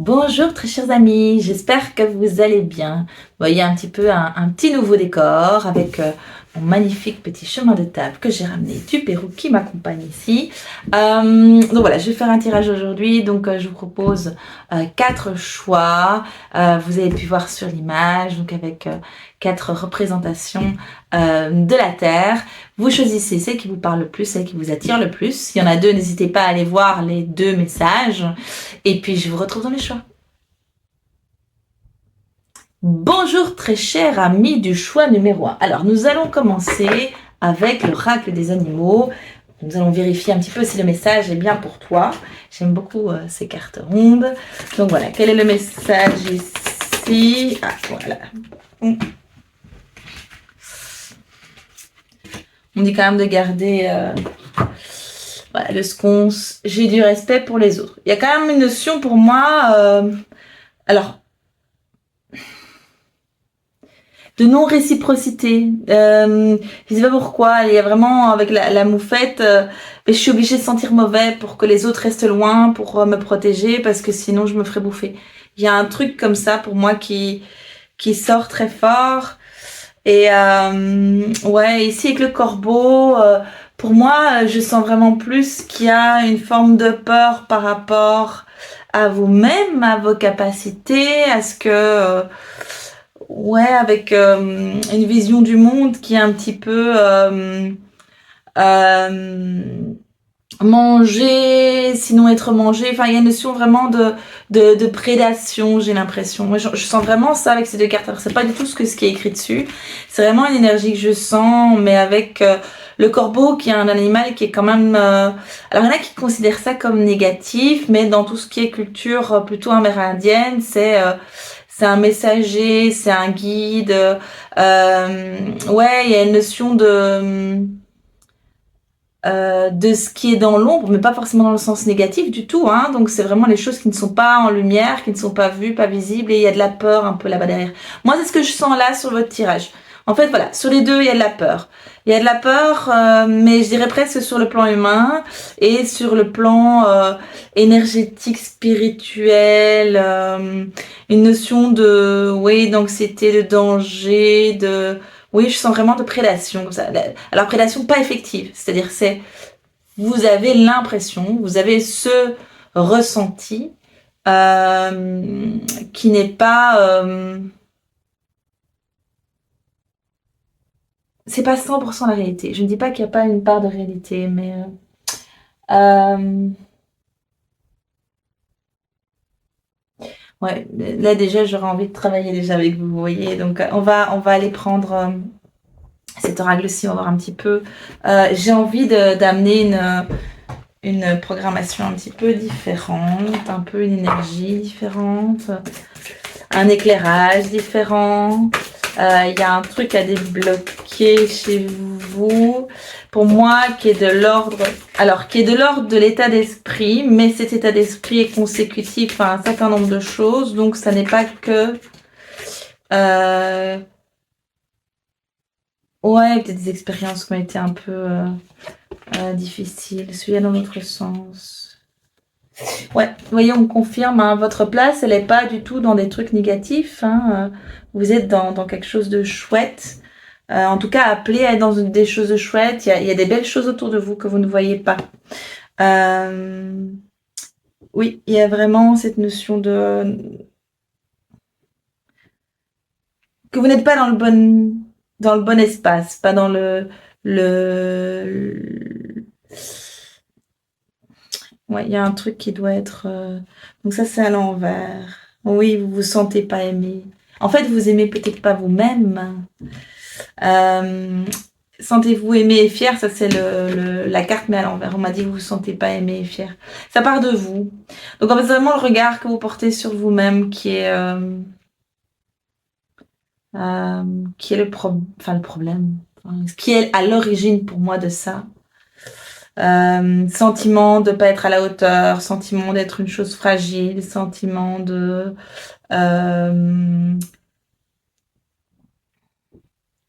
Bonjour très chers amis, j'espère que vous allez bien. Vous voyez un petit peu un petit nouveau décor avec mon magnifique petit chemin de table que j'ai ramené du Pérou qui m'accompagne ici. Donc voilà, je vais faire un tirage aujourd'hui, donc je vous propose 4 choix. Vous avez pu voir sur l'image, donc avec 4 représentations de la Terre. Vous choisissez celle qui vous parle le plus, celle qui vous attire le plus. S'il y en a deux, n'hésitez pas à aller voir les 2 messages. Et puis, je vous retrouve dans les choix. Bonjour très cher ami du choix numéro 1. Alors, nous allons commencer avec l'oracle des animaux. Nous allons vérifier un petit peu si le message est bien pour toi. J'aime beaucoup ces cartes rondes. Donc voilà, quel est le message ici? Ah, voilà. On dit quand même de garder voilà, le sconce. J'ai du respect pour les autres. Il y a quand même une notion pour moi... alors, de non-réciprocité. Je sais pas pourquoi. Il y a vraiment, avec la moufette, je suis obligée de sentir mauvais pour que les autres restent loin, pour me protéger, parce que sinon je me ferais bouffer. Il y a un truc comme ça pour moi qui sort très fort. Et ouais, ici avec le corbeau, pour moi, je sens vraiment plus qu'il y a une forme de peur par rapport à vous-même, à vos capacités, à ce que... ouais, avec une vision du monde qui est un petit peu manger, sinon être mangé. Enfin, il y a une notion vraiment de prédation, j'ai l'impression. Moi, je sens vraiment ça avec ces 2 cartes. Alors, c'est pas du tout ce qui est écrit dessus. C'est vraiment une énergie que je sens, mais avec le corbeau qui est un animal qui est quand même... alors, il y en a qui considèrent ça comme négatif, mais dans tout ce qui est culture plutôt amérindienne, c'est un messager, c'est un guide. Ouais, il y a une notion de ce qui est dans l'ombre, mais pas forcément dans le sens négatif du tout, hein. Donc c'est vraiment les choses qui ne sont pas en lumière, qui ne sont pas vues, pas visibles, et il y a de la peur un peu là-bas derrière. Moi, c'est ce que je sens là sur votre tirage. En fait, voilà, sur les deux, il y a de la peur. Il y a de la peur, mais je dirais presque sur le plan humain et sur le plan énergétique, spirituel, une notion de, oui, d'anxiété, de danger, de... Oui, je sens vraiment de prédation comme ça. Alors, prédation pas effective, c'est-à-dire vous avez l'impression, vous avez ce ressenti qui n'est pas... c'est pas 100% la réalité. Je ne dis pas qu'il n'y a pas une part de réalité, mais... ouais, là déjà, j'aurais envie de travailler déjà avec vous, vous voyez. Donc, on va aller prendre... cet oracle-ci, on va voir un petit peu. J'ai envie d'amener une programmation un petit peu différente, un peu une énergie différente, un éclairage différent. Il y a un truc à débloquer chez vous, pour moi, qui est de l'ordre, alors qui est de l'ordre de l'état d'esprit, mais cet état d'esprit est consécutif à un certain nombre de choses, donc ça n'est pas que ouais, peut-être des expériences qui ont été un peu difficiles. Celui-là dans l'autre sens. Ouais, vous voyez, on confirme, hein, votre place, elle n'est pas du tout dans des trucs négatifs. Hein, vous êtes dans quelque chose de chouette. En tout cas, appelé à être dans des choses de chouettes. Il y a des belles choses autour de vous que vous ne voyez pas. Oui, il y a vraiment cette notion de... que vous n'êtes pas dans le bon espace, pas dans ouais, il y a un truc qui doit être... Donc ça, c'est à l'envers. Oui, vous vous sentez pas aimé. En fait, vous aimez peut-être pas vous-même. Sentez-vous aimé et fier, ça c'est la carte, mais à l'envers. On m'a dit que vous vous sentez pas aimé et fier. Ça part de vous. Donc en fait, c'est vraiment le regard que vous portez sur vous-même qui est le problème. Ce qui est à l'origine pour moi de ça. Sentiment de pas être à la hauteur, sentiment d'être une chose fragile, sentiment de...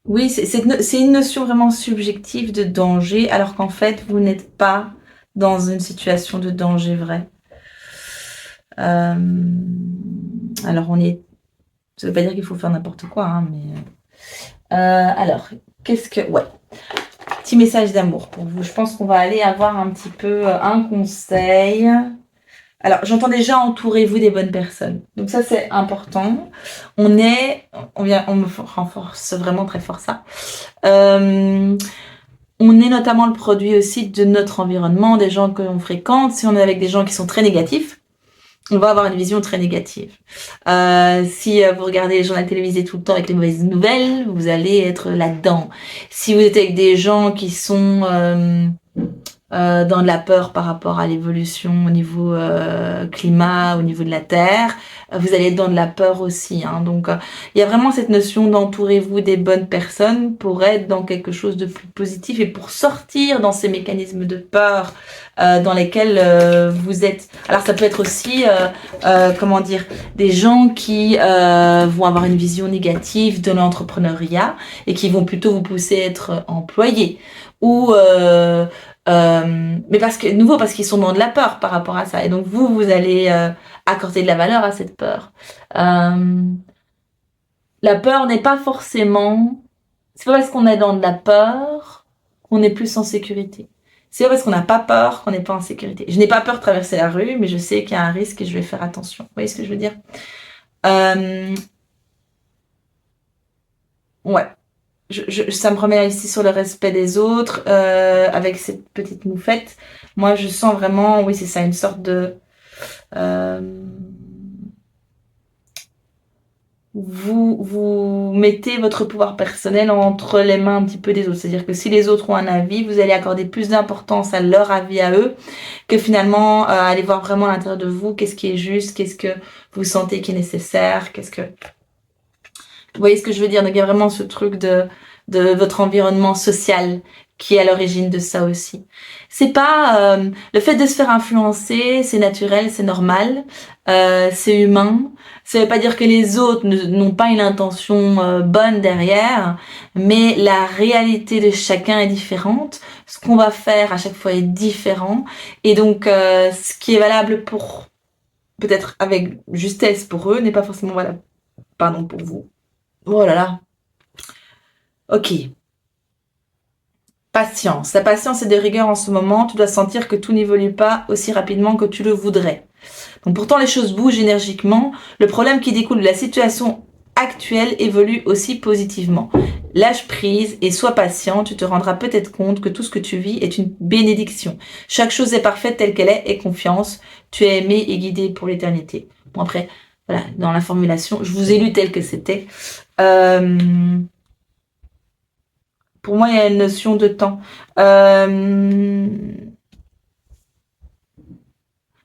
oui, c'est une notion vraiment subjective de danger, alors qu'en fait, vous n'êtes pas dans une situation de danger vrai. Alors, ça veut pas dire qu'il faut faire n'importe quoi, hein, mais... alors, ouais. Petit message d'amour pour vous. Je pense qu'on va aller avoir un petit peu un conseil. Alors, j'entends déjà entourez-vous des bonnes personnes. Donc ça, c'est important. On me renforce vraiment très fort ça. On est notamment le produit aussi de notre environnement, des gens que l'on fréquente. Si on est avec des gens qui sont très négatifs, on va avoir une vision très négative. Si vous regardez les journaux télévisés tout le temps avec les mauvaises nouvelles, vous allez être là-dedans. Si vous êtes avec des gens qui sont dans de la peur par rapport à l'évolution au niveau climat, au niveau de la Terre, vous allez être dans de la peur aussi. Hein. Donc, il y a vraiment cette notion d'entourez-vous des bonnes personnes pour être dans quelque chose de plus positif et pour sortir dans ces mécanismes de peur dans lesquels vous êtes. Alors, ça peut être aussi, comment dire, des gens qui vont avoir une vision négative de l'entrepreneuriat et qui vont plutôt vous pousser à être employé ou mais parce qu'ils sont dans de la peur par rapport à ça. Et donc, vous allez accorder de la valeur à cette peur. La peur n'est pas forcément... C'est pas parce qu'on est dans de la peur qu'on est plus en sécurité. C'est pas parce qu'on n'a pas peur qu'on n'est pas en sécurité. Je n'ai pas peur de traverser la rue, mais je sais qu'il y a un risque et je vais faire attention. Vous voyez ce que je veux dire? Ouais. Ça me remet ici sur le respect des autres, avec cette petite moufette. Moi, je sens vraiment, oui, c'est ça, une sorte de... vous mettez votre pouvoir personnel entre les mains un petit peu des autres. C'est-à-dire que si les autres ont un avis, vous allez accorder plus d'importance à leur avis à eux que finalement aller voir vraiment à l'intérieur de vous qu'est-ce qui est juste, qu'est-ce que vous sentez qui est nécessaire, qu'est-ce que... Vous voyez ce que je veux dire? Donc il y a vraiment ce truc de votre environnement social qui est à l'origine de ça aussi. C'est pas le fait de se faire influencer, c'est naturel, c'est normal, c'est humain. Ça veut pas dire que les autres n'ont pas une intention bonne derrière, mais la réalité de chacun est différente. Ce qu'on va faire à chaque fois est différent, et donc ce qui est valable pour peut-être avec justesse pour eux n'est pas forcément valable, pardon, pour vous. Oh là là. Ok. Patience. La patience est de rigueur en ce moment. Tu dois sentir que tout n'évolue pas aussi rapidement que tu le voudrais. Donc pourtant, les choses bougent énergiquement. Le problème qui découle de la situation actuelle évolue aussi positivement. Lâche prise et sois patient. Tu te rendras peut-être compte que tout ce que tu vis est une bénédiction. Chaque chose est parfaite telle qu'elle est et confiance. Tu es aimé et guidé pour l'éternité. Bon après, voilà, dans la formulation, je vous ai lu tel que c'était. Pour moi, il y a une notion de temps.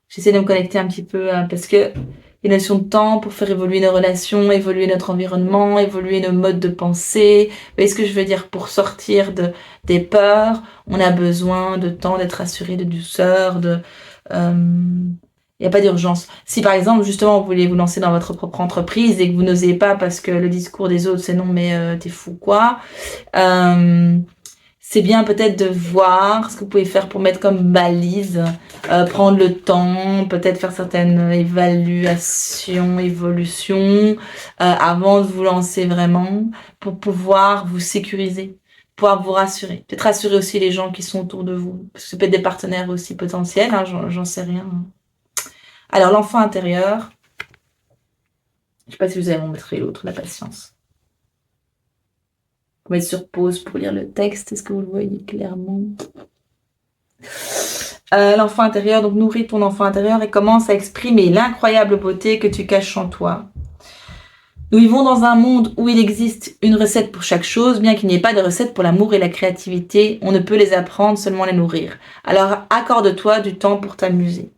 J'essaie de me connecter un petit peu parce que il y a une notion de temps pour faire évoluer nos relations, évoluer notre environnement, évoluer nos modes de pensée. Vous voyez ce que je veux dire? Pour sortir des peurs, on a besoin de temps, d'être assuré, de douceur, il n'y a pas d'urgence. Si par exemple, justement, vous voulez vous lancer dans votre propre entreprise et que vous n'osez pas parce que le discours des autres, c'est non, mais t'es fou, quoi. C'est bien peut-être de voir ce que vous pouvez faire pour mettre comme balise, prendre le temps, peut-être faire certaines évaluations, évolutions, avant de vous lancer vraiment, pour pouvoir vous sécuriser, pouvoir vous rassurer. Peut-être rassurer aussi les gens qui sont autour de vous, parce que ça peut être des partenaires aussi potentiels, hein, j'en sais rien. Alors, l'enfant intérieur, je sais pas si vous avez montré l'autre, la patience. On va mettre sur pause pour lire le texte. Est-ce que vous le voyez clairement? L'enfant intérieur, donc nourris ton enfant intérieur et commence à exprimer l'incroyable beauté que tu caches en toi. Nous vivons dans un monde où il existe une recette pour chaque chose, bien qu'il n'y ait pas de recette pour l'amour et la créativité. On ne peut les apprendre, seulement les nourrir. Alors accorde-toi du temps pour t'amuser.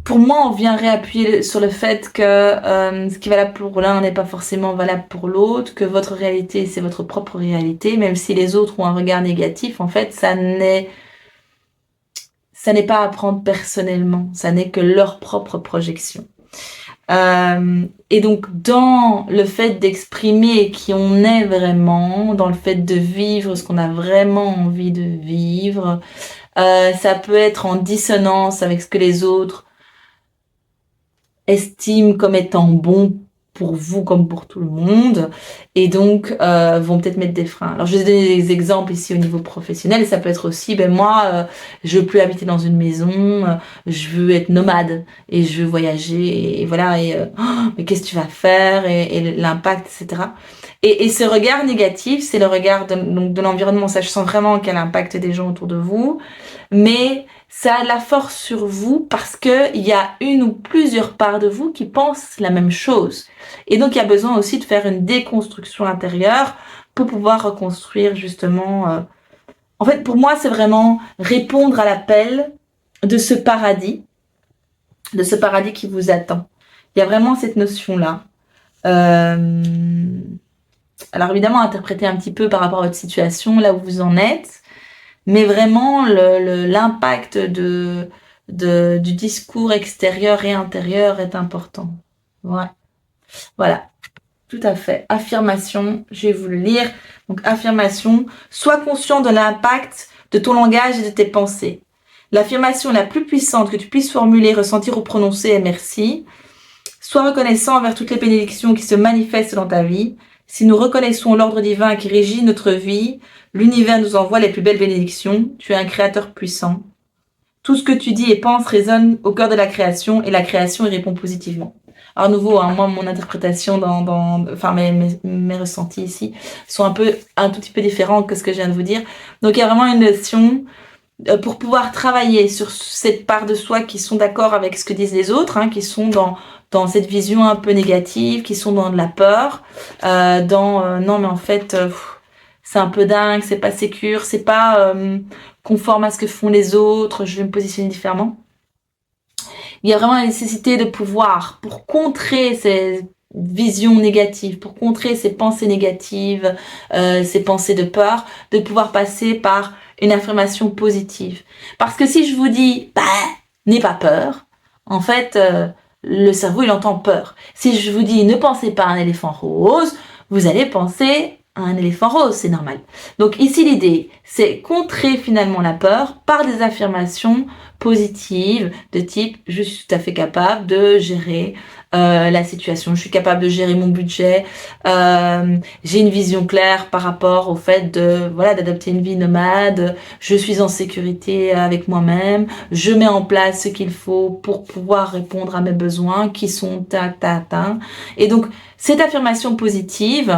Pour moi, on vient réappuyer sur le fait que ce qui est valable pour l'un n'est pas forcément valable pour l'autre, que votre réalité, c'est votre propre réalité, même si les autres ont un regard négatif, en fait, ça n'est pas à prendre personnellement, ça n'est que leur propre projection. Et donc, dans le fait d'exprimer qui on est vraiment, dans le fait de vivre ce qu'on a vraiment envie de vivre, Ça peut être en dissonance avec ce que les autres estiment comme étant bon pour vous comme pour tout le monde, et donc vont peut-être mettre des freins. Alors je vais donner des exemples ici au niveau professionnel, et ça peut être aussi, ben moi, je veux plus habiter dans une maison, je veux être nomade, et je veux voyager, et voilà, et oh, mais qu'est-ce que tu vas faire, et l'impact, etc. Et ce regard négatif, c'est le regard donc de l'environnement, ça je sens vraiment quel impact des gens autour de vous, mais ça a de la force sur vous parce que il y a une ou plusieurs parts de vous qui pensent la même chose. Et donc, il y a besoin aussi de faire une déconstruction intérieure pour pouvoir reconstruire justement. En fait, pour moi, c'est vraiment répondre à l'appel de ce paradis qui vous attend. Il y a vraiment cette notion-là. Alors évidemment, interpréter un petit peu par rapport à votre situation, là où vous en êtes. Mais vraiment, l'impact du discours extérieur et intérieur est important. Ouais. Voilà. Tout à fait. Affirmation. Je vais vous le lire. Donc, affirmation. Sois conscient de l'impact de ton langage et de tes pensées. L'affirmation la plus puissante que tu puisses formuler, ressentir ou prononcer est merci. Sois reconnaissant envers toutes les bénédictions qui se manifestent dans ta vie. Si nous reconnaissons l'ordre divin qui régit notre vie, l'univers nous envoie les plus belles bénédictions. Tu es un créateur puissant. Tout ce que tu dis et penses résonne au cœur de la création et la création y répond positivement. Alors, nouveau, hein, moi, mon interprétation enfin, mes ressentis ici sont un tout petit peu différents que ce que je viens de vous dire. Donc, il y a vraiment une notion pour pouvoir travailler sur cette part de soi qui sont d'accord avec ce que disent les autres, hein, qui sont dans cette vision un peu négative, qui sont dans de la peur, non mais en fait c'est un peu dingue, c'est pas sécure, c'est pas conforme à ce que font les autres, je vais me positionner différemment. Il y a vraiment la nécessité de pouvoir, pour contrer ces visions négatives, pour contrer ces pensées négatives, ces pensées de peur, de pouvoir passer par une affirmation positive. Parce que si je vous dis, n'aie pas peur, en fait, le cerveau, il entend peur. Si je vous dis, ne pensez pas à un éléphant rose, vous allez penser à un éléphant rose, c'est normal. Donc ici, l'idée, c'est contrer finalement la peur par des affirmations positives de type, je suis tout à fait capable de gérer la situation, je suis capable de gérer mon budget, j'ai une vision claire par rapport au fait d'adopter une vie nomade, je suis en sécurité avec moi-même, je mets en place ce qu'il faut pour pouvoir répondre à mes besoins qui sont atteints. Et donc cette affirmation positive,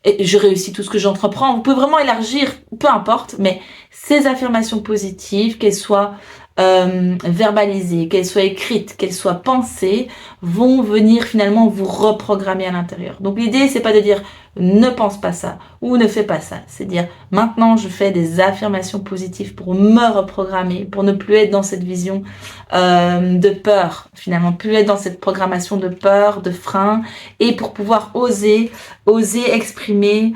et je réussis tout ce que j'entreprends, vous pouvez vraiment élargir, peu importe, mais ces affirmations positives, qu'elles soient verbalisées, qu'elles soient écrites, qu'elles soient pensées, vont venir finalement vous reprogrammer à l'intérieur. Donc l'idée, c'est pas de dire ne pense pas ça ou ne fais pas ça, c'est dire maintenant je fais des affirmations positives pour me reprogrammer, pour ne plus être dans cette vision de peur, finalement plus être dans cette programmation de peur, de frein, et pour pouvoir oser exprimer,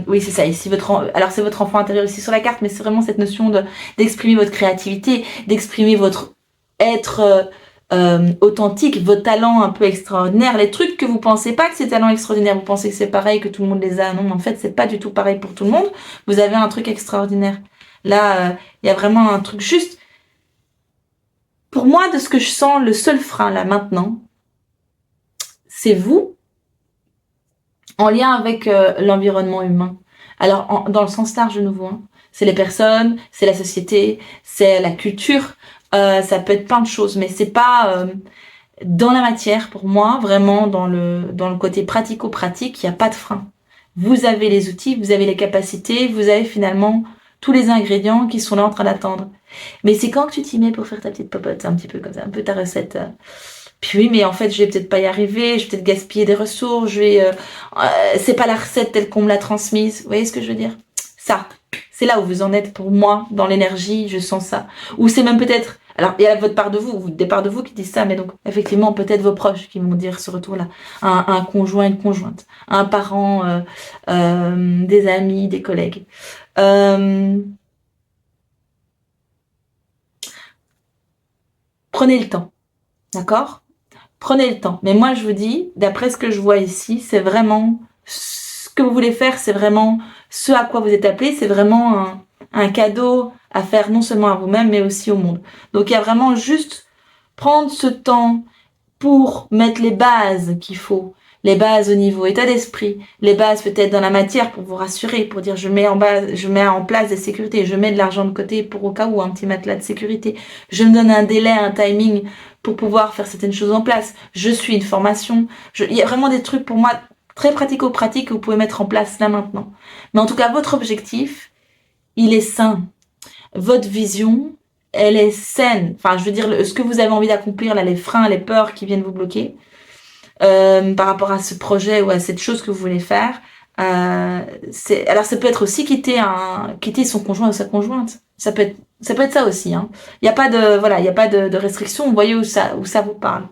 oui c'est ça, ici alors c'est votre enfant intérieur ici sur la carte, mais c'est vraiment cette notion d'exprimer votre créativité, d'exprimer votre être authentique, vos talents un peu extraordinaires, les trucs que vous pensez pas que c'est talents extraordinaires, vous pensez que c'est pareil, que tout le monde les a, non, en fait c'est pas du tout pareil pour tout le monde, vous avez un truc extraordinaire. Là, il y a vraiment un truc juste, pour moi, de ce que je sens, le seul frein là maintenant, c'est vous, en lien avec l'environnement humain. Alors, dans le sens large de nouveau, hein, c'est les personnes, c'est la société, c'est la culture, ça peut être plein de choses, mais c'est pas dans la matière, pour moi, vraiment dans le côté pratico-pratique, il n'y a pas de frein. Vous avez les outils, vous avez les capacités, vous avez finalement tous les ingrédients qui sont là en train d'attendre. Mais c'est quand que tu t'y mets pour faire ta petite popote, un petit peu comme ça, un peu ta recette. Puis oui, mais en fait, je vais peut-être pas y arriver, je vais peut-être gaspiller des ressources, c'est pas la recette telle qu'on me l'a transmise. Vous voyez ce que je veux dire? Ça, c'est là où vous en êtes pour moi, dans l'énergie, je sens ça. Ou c'est même peut-être, alors il y a votre part de vous, des parts de vous qui disent ça, mais donc effectivement peut-être vos proches qui vont dire ce retour-là, un conjoint, une conjointe, un parent, des amis, des collègues. Prenez le temps, d'accord? Prenez le temps. Mais moi je vous dis, d'après ce que je vois ici, c'est vraiment ce que vous voulez faire, c'est vraiment ce à quoi vous êtes appelé, c'est vraiment un cadeau à faire non seulement à vous-même, mais aussi au monde. Donc il y a vraiment juste prendre ce temps pour mettre les bases qu'il faut, les bases au niveau état d'esprit, les bases peut-être dans la matière pour vous rassurer, pour dire je mets en place des sécurités, je mets de l'argent de côté pour au cas où un petit matelas de sécurité, je me donne un délai, un timing pour pouvoir faire certaines choses en place, je suis une formation, il y a vraiment des trucs pour moi très pratico-pratiques que vous pouvez mettre en place là maintenant. Mais en tout cas, votre objectif, il est sain. Votre vision, elle est saine. Enfin, je veux dire, ce que vous avez envie d'accomplir, là, les freins, les peurs qui viennent vous bloquer, par rapport à ce projet ou à cette chose que vous voulez faire. Alors ça peut être aussi quitter son conjoint ou sa conjointe. Ça peut être ça aussi. Hein. Il n'y a pas de restriction. Vous voyez où ça vous parle.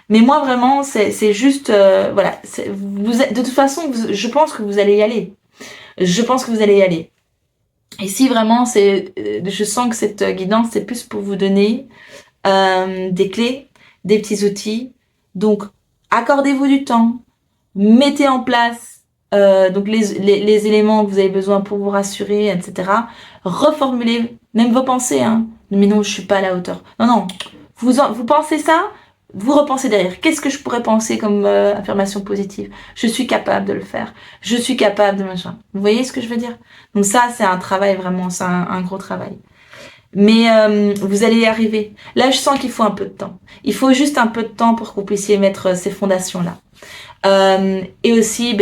Mais moi vraiment, c'est juste, de toute façon, je pense que vous allez y aller. Je pense que vous allez y aller. Et si vraiment je sens que cette guidance, c'est plus pour vous donner des clés, des petits outils. Donc, accordez-vous du temps, mettez en place donc les éléments que vous avez besoin pour vous rassurer, etc. Reformulez même vos pensées. Hein. Mais non, je suis pas à la hauteur. Non, vous pensez ça, vous repensez derrière. Qu'est-ce que je pourrais penser comme affirmation positive? Je suis capable de le faire. Je suis capable de machin. Vous voyez ce que je veux dire? Donc ça, c'est un travail vraiment, c'est un gros travail. Mais vous allez y arriver. Là, je sens qu'il faut un peu de temps. Il faut juste un peu de temps pour que vous puissiez mettre ces fondations-là. Et aussi,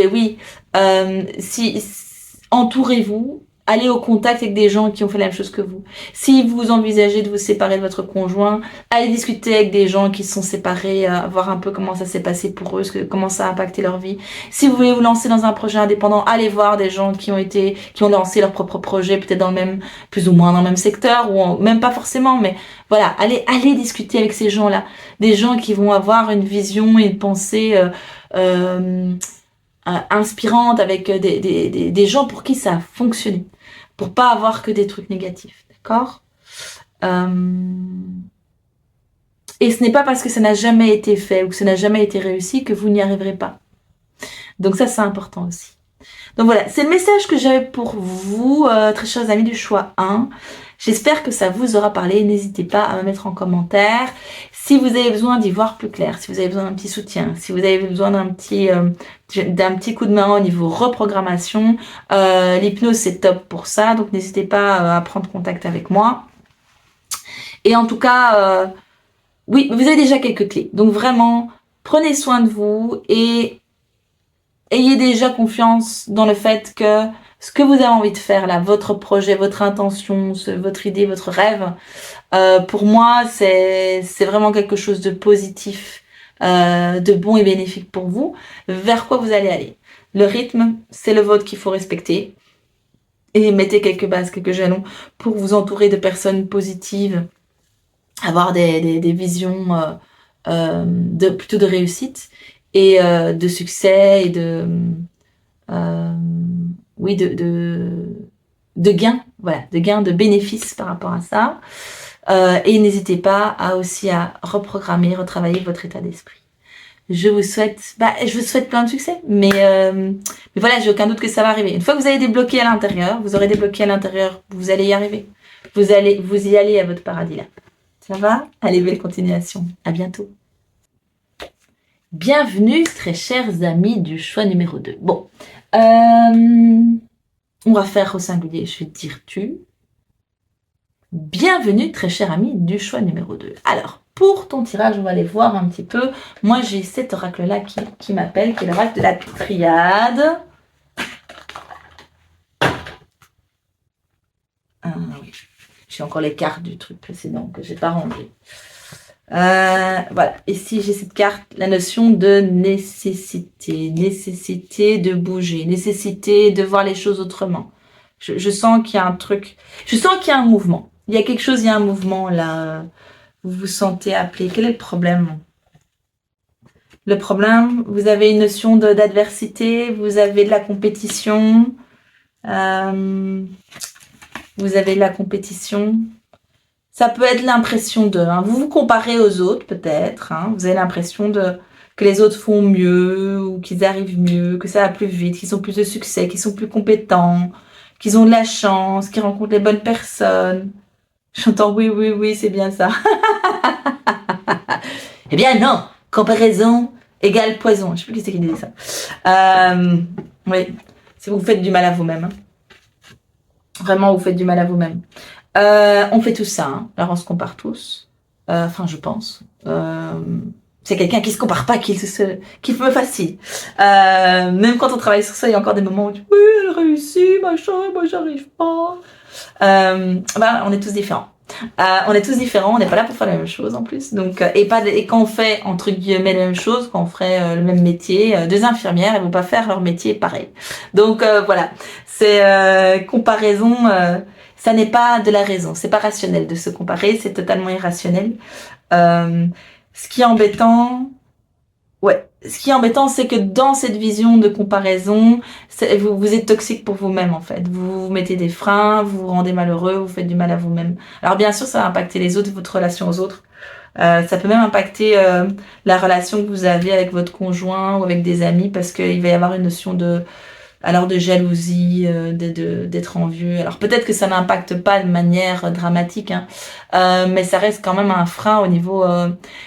entourez-vous, allez au contact avec des gens qui ont fait la même chose que vous. Si vous envisagez de vous séparer de votre conjoint, allez discuter avec des gens qui sont séparés, voir un peu comment ça s'est passé pour eux, comment ça a impacté leur vie. Si vous voulez vous lancer dans un projet indépendant, allez voir des gens qui ont lancé leur propre projet, peut-être plus ou moins dans le même secteur, même pas forcément, mais voilà, allez discuter avec ces gens-là. Des gens qui vont avoir une vision et une pensée inspirante avec des gens pour qui ça a fonctionné. Pour pas avoir que des trucs négatifs, d'accord? Et ce n'est pas parce que ça n'a jamais été fait ou que ça n'a jamais été réussi que vous n'y arriverez pas. Donc ça, c'est important aussi. Donc voilà, c'est le message que j'avais pour vous, très chers amis du choix 1. J'espère que ça vous aura parlé. N'hésitez pas à me mettre en commentaire. Si vous avez besoin d'y voir plus clair, si vous avez besoin d'un petit soutien, si vous avez besoin d'un petit coup de main au niveau reprogrammation, l'hypnose c'est top pour ça. Donc n'hésitez pas à prendre contact avec moi. Et en tout cas, oui, vous avez déjà quelques clés. Donc vraiment, prenez soin de vous et ayez déjà confiance dans le fait que ce que vous avez envie de faire là, votre projet, votre intention, votre idée, votre rêve, pour moi, c'est vraiment quelque chose de positif, de bon et bénéfique pour vous. Vers quoi vous allez aller? Le rythme, c'est le vôtre qu'il faut respecter. Et mettez quelques bases, quelques jalons pour vous entourer de personnes positives, avoir des visions plutôt de réussite et de succès et de gains, voilà, de gains, de bénéfices par rapport à ça. Et n'hésitez pas aussi à reprogrammer, retravailler votre état d'esprit. Je vous souhaite plein de succès, mais voilà, j'ai aucun doute que ça va arriver. Une fois que vous allez débloquer à l'intérieur, vous aurez débloqué à l'intérieur, vous allez y arriver. Vous y allez à votre paradis là. Ça va? Allez, belle continuation. À bientôt. Bienvenue, très chers amis du choix numéro 2. Bon, on va faire au singulier, je vais te dire tu. Bienvenue, très cher ami du choix numéro 2. Alors, pour ton tirage, on va aller voir un petit peu. Moi, j'ai cet oracle-là qui m'appelle, qui est l'oracle de la triade. Oui. J'ai encore les cartes du truc précédent que j'ai pas rangé. Voilà. Ici, j'ai cette carte, la notion de nécessité de bouger, nécessité de voir les choses autrement. Je sens qu'il y a un truc, je sens qu'il y a un mouvement. Il y a quelque chose, il y a un mouvement là. Vous vous sentez appelé. Quel est le problème? Le problème, vous avez une notion d'adversité, vous avez de la compétition. Vous avez de la compétition. Ça peut être l'impression de... Hein, vous vous comparez aux autres peut-être. Hein, vous avez l'impression que les autres font mieux ou qu'ils arrivent mieux, que ça va plus vite, qu'ils ont plus de succès, qu'ils sont plus compétents, qu'ils ont de la chance, qu'ils rencontrent les bonnes personnes. J'entends oui, oui, oui, c'est bien ça. Eh bien non, comparaison égale poison. Je sais plus qui c'est qui disait ça. Oui, si vous faites du mal à vous-même. Hein. Vraiment, vous faites du mal à vous-même. On fait tout ça. Hein. Alors, on se compare tous. Enfin, je pense. C'est quelqu'un qui se compare pas, qui me fascine. Même quand on travaille sur ça, il y a encore des moments où on dit oui, elle réussit, machin, moi j'arrive pas. On est tous différents. On est tous différents, on n'est pas là pour faire la même chose en plus. Donc, et quand on fait entre guillemets la même chose, quand on ferait le même métier, deux infirmières, elles vont pas faire leur métier pareil. Donc voilà, c'est comparaison. Ça n'est pas de la raison, c'est pas rationnel de se comparer, c'est totalement irrationnel. Ce qui est embêtant, c'est que dans cette vision de comparaison, vous êtes toxique pour vous-même en fait. Vous vous mettez des freins, vous vous rendez malheureux, vous faites du mal à vous-même. Alors bien sûr, ça va impacter les autres, votre relation aux autres. Ça peut même impacter la relation que vous avez avec votre conjoint ou avec des amis parce qu'il va y avoir une notion de jalousie, d'être envieux. Alors peut-être que ça n'impacte pas de manière dramatique, hein, mais ça reste quand même un frein au niveau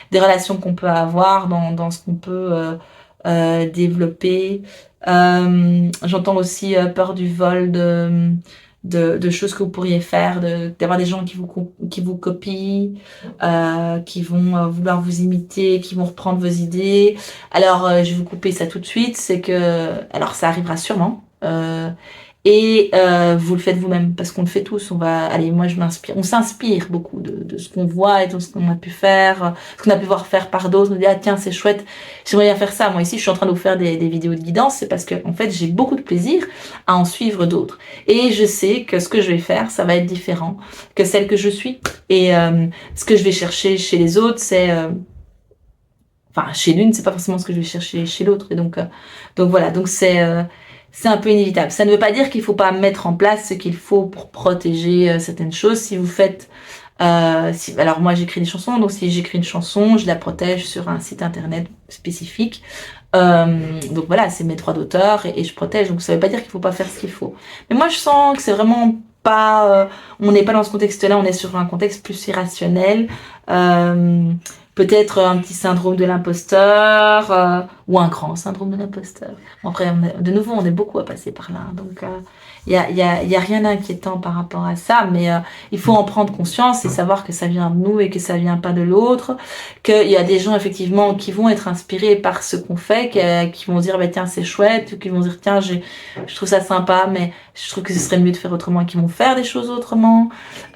des relations qu'on peut avoir, dans ce qu'on peut développer. J'entends aussi peur du vol de choses que vous pourriez faire, d'avoir des gens qui vous copient, qui vont vouloir vous imiter, qui vont reprendre vos idées. Alors, je vais vous couper ça tout de suite, c'est que, alors ça arrivera sûrement, vous le faites vous-même, parce qu'on le fait tous. Moi je m'inspire, on s'inspire beaucoup de ce qu'on voit et de ce qu'on a pu faire, ce qu'on a pu voir faire par d'autres. On dit, ah tiens, c'est chouette, j'aimerais bien faire ça. Moi ici, je suis en train de vous faire des vidéos de guidance, c'est parce que, en fait, j'ai beaucoup de plaisir à en suivre d'autres. Et je sais que ce que je vais faire, ça va être différent que celle que je suis. Et ce que je vais chercher chez les autres, chez l'une, c'est pas forcément ce que je vais chercher chez l'autre. Et donc voilà, donc c'est un peu inévitable. Ça ne veut pas dire qu'il faut pas mettre en place ce qu'il faut pour protéger certaines choses. Si vous faites, alors moi j'écris des chansons, donc si j'écris une chanson, je la protège sur un site internet spécifique. Donc voilà, c'est mes droits d'auteur et je protège. Donc ça veut pas dire qu'il faut pas faire ce qu'il faut. Mais moi je sens que c'est vraiment pas, on n'est pas dans ce contexte-là, on est sur un contexte plus irrationnel. Peut-être un petit syndrome de l'imposteur ou un grand syndrome de l'imposteur. Bon, après, de nouveau, on est beaucoup à passer par là. Donc, y a rien d'inquiétant par rapport à ça, mais il faut en prendre conscience et savoir que ça vient de nous et que ça vient pas de l'autre. Qu'il y a des gens, effectivement, qui vont être inspirés par ce qu'on fait, qui vont dire, bah, tiens, c'est chouette, ou qui vont dire, tiens, je trouve ça sympa, mais je trouve que ce serait mieux de faire autrement, et qui vont faire des choses autrement.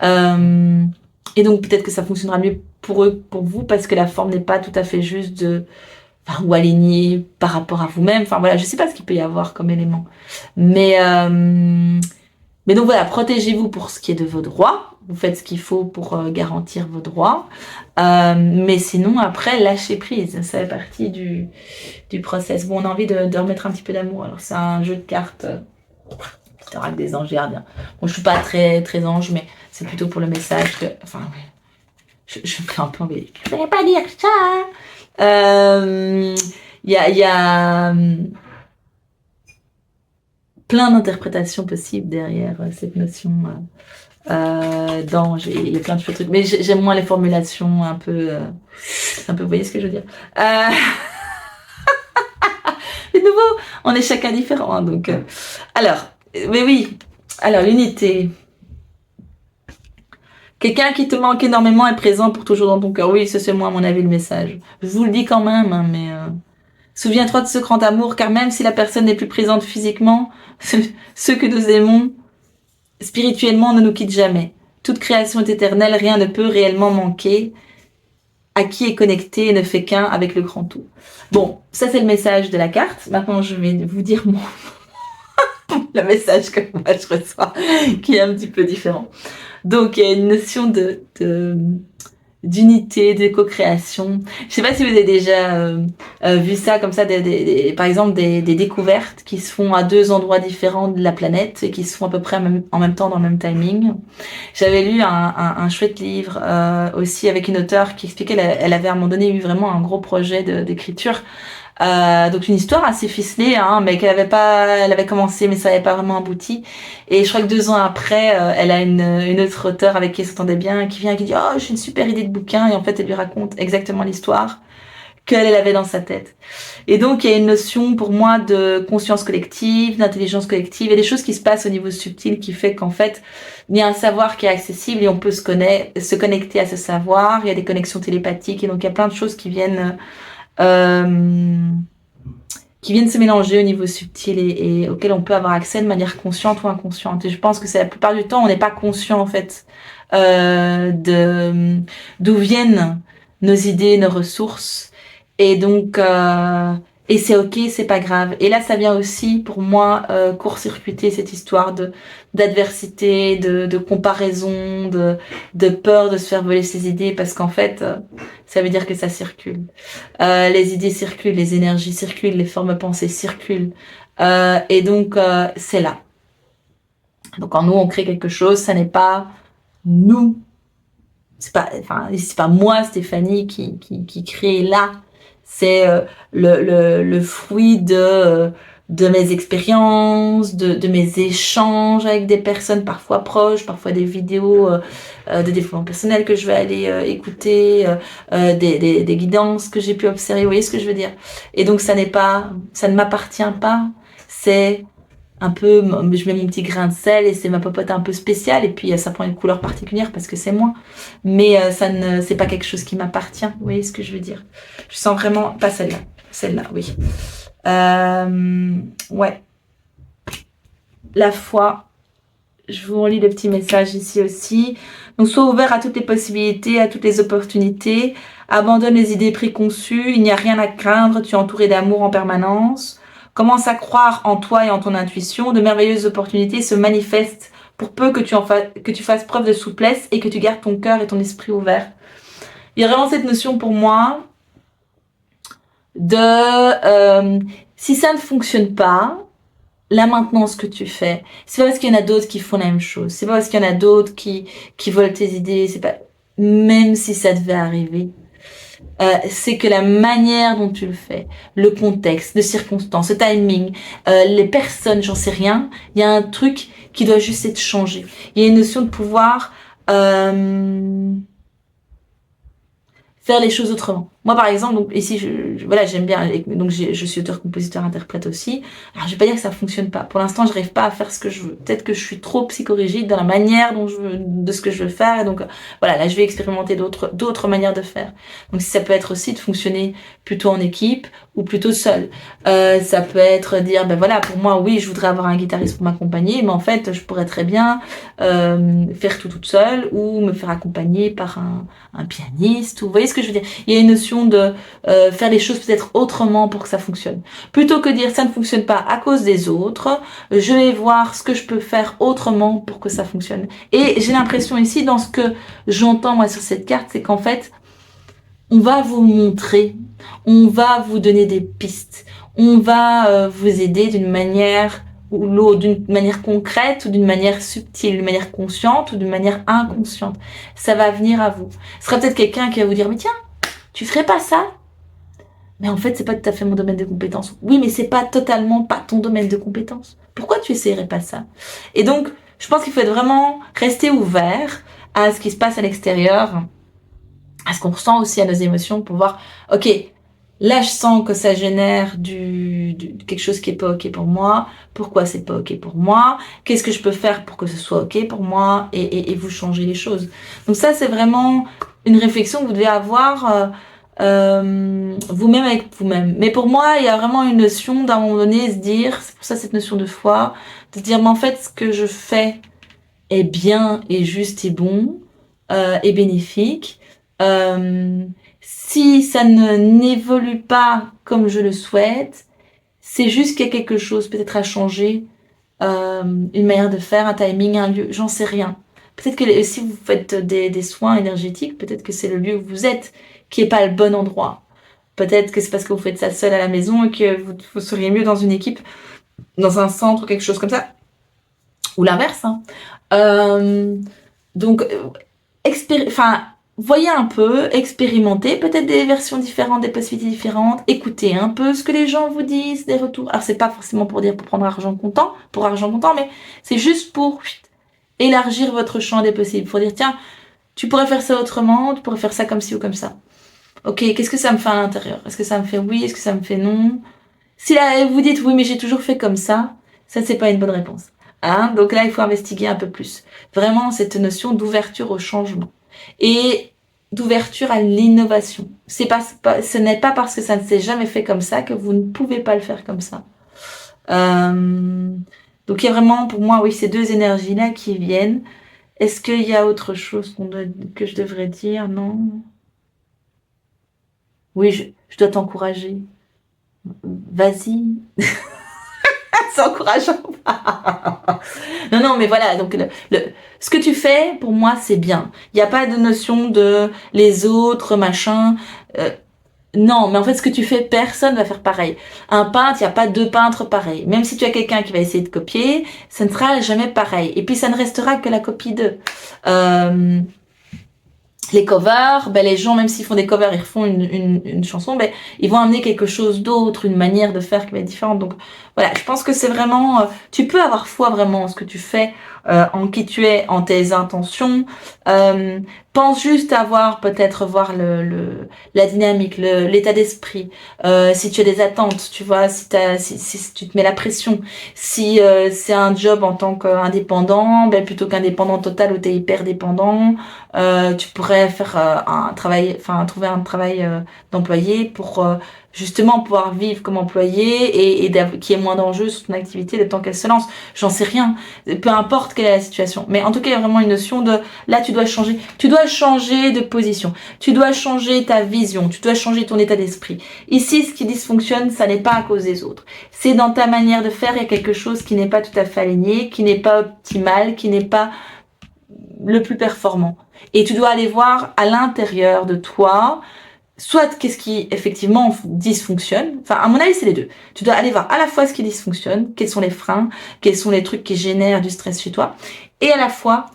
Et donc, peut-être que ça fonctionnera mieux pour eux, pour vous, parce que la forme n'est pas tout à fait juste ou alignée par rapport à vous-même. Enfin voilà, je sais pas ce qu'il peut y avoir comme élément. Mais donc voilà, protégez-vous pour ce qui est de vos droits. Vous faites ce qu'il faut pour garantir vos droits. Mais sinon, après, lâchez prise. Ça fait partie du process. Bon, on a envie de remettre un petit peu d'amour. Alors, c'est un jeu de cartes. Petit oracle des anges gardiens. Bon, je suis pas très, très ange, mais c'est plutôt pour le message que... Enfin, ouais. Je me fais un peu embêter. Je ne vais pas dire ça. Il y a plein d'interprétations possibles derrière cette notion d'ange. Il y a plein de trucs. Mais j'aime moins les formulations un peu... vous voyez ce que je veux dire. De nouveau, on est chacun différent. Hein, donc, alors, mais oui. Alors, l'unité... Quelqu'un qui te manque énormément est présent pour toujours dans ton cœur. Oui, ça c'est moi à mon avis le message. Je vous le dis quand même, hein, mais souviens-toi de ce grand amour, car même si la personne n'est plus présente physiquement, ceux que nous aimons spirituellement ne nous quittent jamais. Toute création est éternelle, rien ne peut réellement manquer. À qui est connecté et ne fait qu'un avec le grand tout. Bon, ça c'est le message de la carte. Maintenant, je vais vous dire le message que moi je reçois, qui est un petit peu différent. Donc, il y a une notion d'unité, de co-création. Je sais pas si vous avez déjà vu ça, comme ça, par exemple, des découvertes qui se font à deux endroits différents de la planète et qui se font à peu près en même temps, dans le même timing. J'avais lu un chouette livre aussi avec une auteure qui expliquait, elle avait à un moment donné eu vraiment un gros projet d'écriture Donc une histoire assez ficelée, hein, mais elle avait commencé, mais ça n'avait pas vraiment abouti. Et je crois que 2 ans après, elle a une autre auteure avec qui elle s'entendait bien, qui vient et qui dit, oh, j'ai une super idée de bouquin, et en fait, elle lui raconte exactement l'histoire qu'elle avait dans sa tête. Et donc, il y a une notion pour moi de conscience collective, d'intelligence collective, et des choses qui se passent au niveau subtil qui fait qu'en fait, il y a un savoir qui est accessible et on peut se connecter à ce savoir. Il y a des connexions télépathiques et donc il y a plein de choses euh, qui viennent se mélanger au niveau subtil et auxquelles on peut avoir accès de manière consciente ou inconsciente. Et je pense que c'est la plupart du temps, on n'est pas conscient en fait d'où viennent nos idées, nos ressources. Et donc, et c'est ok, c'est pas grave. Et là, ça vient aussi pour moi court-circuiter cette histoire de d'adversité, de comparaison, de peur de se faire voler ses idées, parce qu'en fait, ça veut dire que ça circule. Les idées circulent, les énergies circulent, les formes pensées circulent. Et donc, c'est là. Donc, quand nous, on crée quelque chose, ça n'est pas nous. C'est pas moi, Stéphanie, qui crée là. C'est le fruit de mes expériences, de mes échanges avec des personnes parfois proches, parfois des vidéos de développement personnel que je vais aller écouter, des guidances que j'ai pu observer. Vous voyez ce que je veux dire? Et donc ça ne m'appartient pas. C'est un peu, je mets mon petit grain de sel et c'est ma popote un peu spéciale et puis ça prend une couleur particulière parce que c'est moi. Mais c'est pas quelque chose qui m'appartient. Vous voyez ce que je veux dire? Je sens vraiment, pas celle-là. Celle-là, oui. Ouais. La foi. Je vous relis le petit message ici aussi. Donc, sois ouvert à toutes les possibilités, à toutes les opportunités. Abandonne les idées préconçues. Il n'y a rien à craindre. Tu es entouré d'amour en permanence. Commence à croire en toi et en ton intuition. De merveilleuses opportunités se manifestent pour peu que tu fasses preuve de souplesse et que tu gardes ton cœur et ton esprit ouverts. Il y a vraiment cette notion pour moi de si ça ne fonctionne pas, là maintenant ce que tu fais, c'est pas parce qu'il y en a d'autres qui font la même chose, c'est pas parce qu'il y en a d'autres qui volent tes idées, c'est pas, même si ça devait arriver, c'est que la manière dont tu le fais, le contexte, les circonstances, le timing, les personnes, j'en sais rien, il y a un truc qui doit juste être changé. Il y a une notion de pouvoir faire les choses autrement. Moi, par exemple, donc ici, voilà, j'aime bien, donc je suis auteur, compositeur, interprète aussi. Alors, je vais pas dire que ça fonctionne pas. Pour l'instant, je n'arrive pas à faire ce que je veux. Peut-être que je suis trop psychorigide dans la manière de ce que je veux faire. Et donc, voilà, là, je vais expérimenter d'autres manières de faire. Donc, ça peut être aussi de fonctionner plutôt en équipe ou plutôt seul. Ça peut être dire, ben voilà, pour moi, oui, je voudrais avoir un guitariste pour m'accompagner, mais en fait, je pourrais très bien faire tout toute seule ou me faire accompagner par un pianiste. Ou, vous voyez ce que je veux dire? Il y a une notion de faire les choses peut-être autrement pour que ça fonctionne. Plutôt que dire ça ne fonctionne pas à cause des autres, je vais voir ce que je peux faire autrement pour que ça fonctionne. Et j'ai l'impression ici, dans ce que j'entends moi sur cette carte, c'est qu'en fait, on va vous montrer, on va vous donner des pistes, on va vous aider d'une manière ou l'autre, d'une manière concrète ou d'une manière subtile, d'une manière consciente ou d'une manière inconsciente. Ça va venir à vous. Ce sera peut-être quelqu'un qui va vous dire, mais tiens, tu ferais pas ça? Mais en fait, c'est pas tout à fait mon domaine de compétence. Oui, mais c'est pas totalement pas ton domaine de compétence. Pourquoi tu essayerais pas ça? Et donc, je pense qu'il faut être vraiment rester ouvert à ce qui se passe à l'extérieur, à ce qu'on ressent aussi, à nos émotions, pour voir, ok, là je sens que ça génère quelque chose qui est pas ok pour moi. Pourquoi c'est pas ok pour moi? Qu'est-ce que je peux faire pour que ce soit ok pour moi? Et vous changez les choses. Donc ça, c'est vraiment une réflexion que vous devez avoir vous-même avec vous-même. Mais pour moi, il y a vraiment une notion d'un moment donné, se dire, c'est pour ça cette notion de foi, de dire, mais en fait, ce que je fais est bien, et juste et bon, et bénéfique. Si ça ne n'évolue pas comme je le souhaite, c'est juste qu'il y a quelque chose peut-être à changer, une manière de faire, un timing, un lieu, j'en sais rien. Peut-être que si vous faites des soins énergétiques, peut-être que c'est le lieu où vous êtes qui est pas le bon endroit. Peut-être que c'est parce que vous faites ça seul à la maison et que vous seriez mieux dans une équipe, dans un centre ou quelque chose comme ça. Ou l'inverse. Hein. Donc, voyez un peu, expérimentez peut-être des versions différentes, des possibilités différentes, écoutez un peu ce que les gens vous disent, des retours. Alors c'est pas forcément pour dire pour prendre argent comptant, mais c'est juste pour élargir votre champ des possibles, pour dire tiens, tu pourrais faire ça autrement, tu pourrais faire ça comme ci ou comme ça. Ok, qu'est-ce que ça me fait à l'intérieur? Est-ce que ça me fait oui? Est-ce que ça me fait non? Si là, vous dites oui, mais j'ai toujours fait comme ça c'est pas une bonne réponse. Hein, donc là, il faut investiguer un peu plus. Vraiment, cette notion d'ouverture au changement et d'ouverture à l'innovation. Ce n'est pas parce que ça ne s'est jamais fait comme ça que vous ne pouvez pas le faire comme ça. Donc il y a vraiment, pour moi, oui, ces deux énergies-là qui viennent. Est-ce qu'il y a autre chose que je devrais dire? Non. Oui, je dois t'encourager. Vas-y. C'est encourageant. Non, non, mais voilà, donc ce que tu fais, pour moi, c'est bien. Il n'y a pas de notion de les autres, machin. Euh, non, mais en fait, ce que tu fais, personne va faire pareil. Un peintre, il n'y a pas deux peintres pareils. Même si tu as quelqu'un qui va essayer de copier, ça ne sera jamais pareil. Et puis, ça ne restera que la copie d'eux. Les covers, ben les gens, même s'ils font des covers, ils refont une chanson, ben ils vont amener quelque chose d'autre, une manière de faire qui va être différente. Donc voilà, je pense que c'est vraiment, tu peux avoir foi vraiment en ce que tu fais, en qui tu es, en tes intentions. Pense juste à voir, peut-être voir la dynamique, l'état d'esprit. Si tu as des attentes, tu vois, si tu te mets la pression, si c'est un job en tant qu'indépendant, ben plutôt qu'indépendant total où tu es hyper dépendant. Tu pourrais faire un travail, enfin trouver un travail d'employé pour justement pouvoir vivre comme employé et qu'il y ait moins d'enjeux sur ton activité le temps qu'elle se lance. J'en sais rien, peu importe quelle est la situation. Mais en tout cas, il y a vraiment une notion de là, tu dois changer de position, tu dois changer ta vision, tu dois changer ton état d'esprit. Ici, ce qui dysfonctionne, ça n'est pas à cause des autres. C'est dans ta manière de faire, il y a quelque chose qui n'est pas tout à fait aligné, qui n'est pas optimal, qui n'est pas le plus performant. Et tu dois aller voir à l'intérieur de toi, soit qu'est-ce qui effectivement dysfonctionne, enfin à mon avis c'est les deux. Tu dois aller voir à la fois ce qui dysfonctionne, quels sont les freins, quels sont les trucs qui génèrent du stress chez toi, et à la fois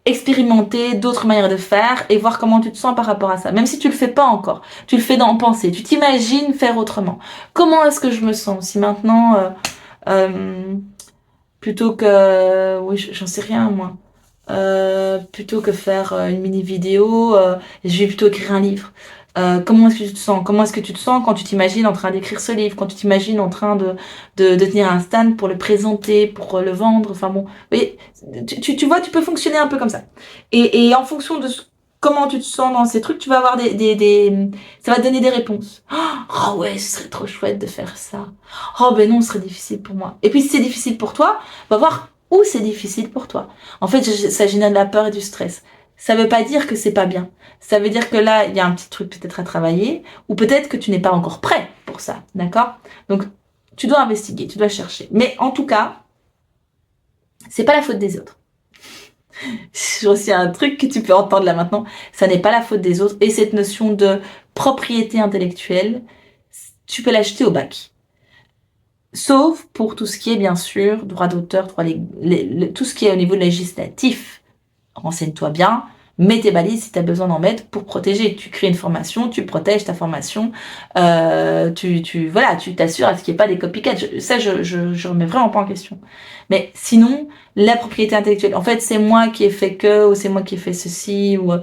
expérimenter d'autres manières de faire et voir comment tu te sens par rapport à ça. Même si tu le fais pas encore, tu le fais dans pensée, tu t'imagines faire autrement. Comment est-ce que je me sens si maintenant, plutôt que, oui j'en sais rien moi, plutôt que faire une mini vidéo, je vais plutôt écrire un livre. Comment est-ce que tu te sens? Comment est-ce que tu te sens quand tu t'imagines en train d'écrire ce livre, quand tu t'imagines en train de tenir un stand pour le présenter, pour le vendre, enfin bon. Oui, tu vois, tu peux fonctionner un peu comme ça. Et en fonction de comment tu te sens dans ces trucs, tu vas avoir ça va te donner des réponses. Oh ouais, ce serait trop chouette de faire ça. Oh ben non, ce serait difficile pour moi. Et puis si c'est difficile pour toi, va voir où c'est difficile pour toi. En fait, ça génère de la peur et du stress. Ça veut pas dire que c'est pas bien. Ça veut dire que là, il y a un petit truc peut-être à travailler, ou peut-être que tu n'es pas encore prêt pour ça, d'accord? Donc, tu dois investiguer, tu dois chercher. Mais en tout cas, c'est pas la faute des autres. J'ai aussi un truc que tu peux entendre là maintenant, ça n'est pas la faute des autres. Et cette notion de propriété intellectuelle, tu peux l'acheter au bac. Sauf pour tout ce qui est, bien sûr, droit d'auteur, tout ce qui est au niveau législatif. Renseigne-toi bien, mets tes balises si tu as besoin d'en mettre pour protéger. Tu crées une formation, tu protèges ta formation, voilà, tu t'assures à ce qu'il n'y ait pas des copycats. Je remets vraiment pas en question. Mais sinon, la propriété intellectuelle, en fait, c'est moi qui ai fait ou c'est moi qui ai fait ceci, ou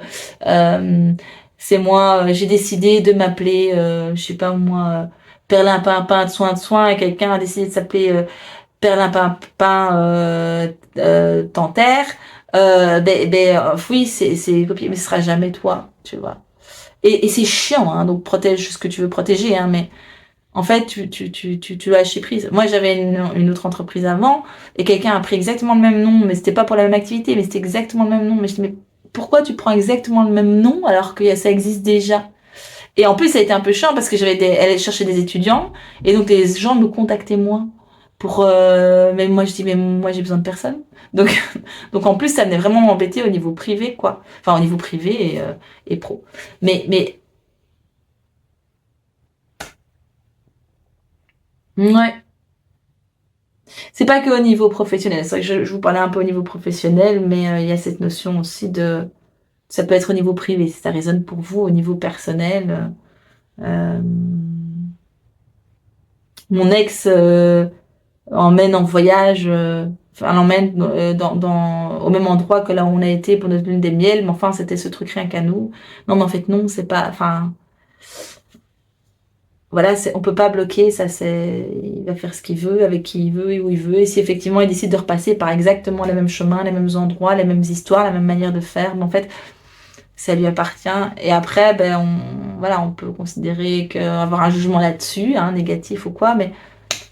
c'est moi, j'ai décidé de m'appeler, je sais pas moi, Perlin Pimpin de soin, et quelqu'un a décidé de s'appeler Perlin Pimpin Tentaire. Oui, c'est copié, mais ce sera jamais toi, tu vois. Et c'est chiant, hein, donc protège ce que tu veux protéger, hein, mais en fait, tu dois lâcher prise. Moi, j'avais une autre entreprise avant, et quelqu'un a pris exactement le même nom, mais c'était pas pour la même activité, mais c'était exactement le même nom. Mais je dis, mais pourquoi tu prends exactement le même nom alors que ça existe déjà? Et en plus, ça a été un peu chiant parce que elle cherchait des étudiants, et donc les gens me contactaient moi pour, mais moi je dis, mais moi j'ai besoin de personne. Donc, donc en plus, ça venait vraiment m'embêter au niveau privé, quoi. Enfin, au niveau privé et pro. Mais, ouais. C'est pas que au niveau professionnel. C'est vrai que je vous parlais un peu au niveau professionnel, mais il y a cette notion aussi Ça peut être au niveau privé, si ça résonne pour vous, au niveau personnel. Euh, mon ex emmène en voyage, enfin l'emmène au même endroit que là où on a été pour notre lune des miels, mais enfin c'était ce truc rien qu'à nous. Non mais en fait non, c'est pas, enfin voilà, on peut pas bloquer, ça c'est, il va faire ce qu'il veut, avec qui il veut et où il veut, et si effectivement il décide de repasser par exactement les mêmes chemins, les mêmes endroits, les mêmes histoires, la même manière de faire, mais en fait ça lui appartient. Et après, ben voilà, on peut considérer avoir un jugement là-dessus, hein, négatif ou quoi, mais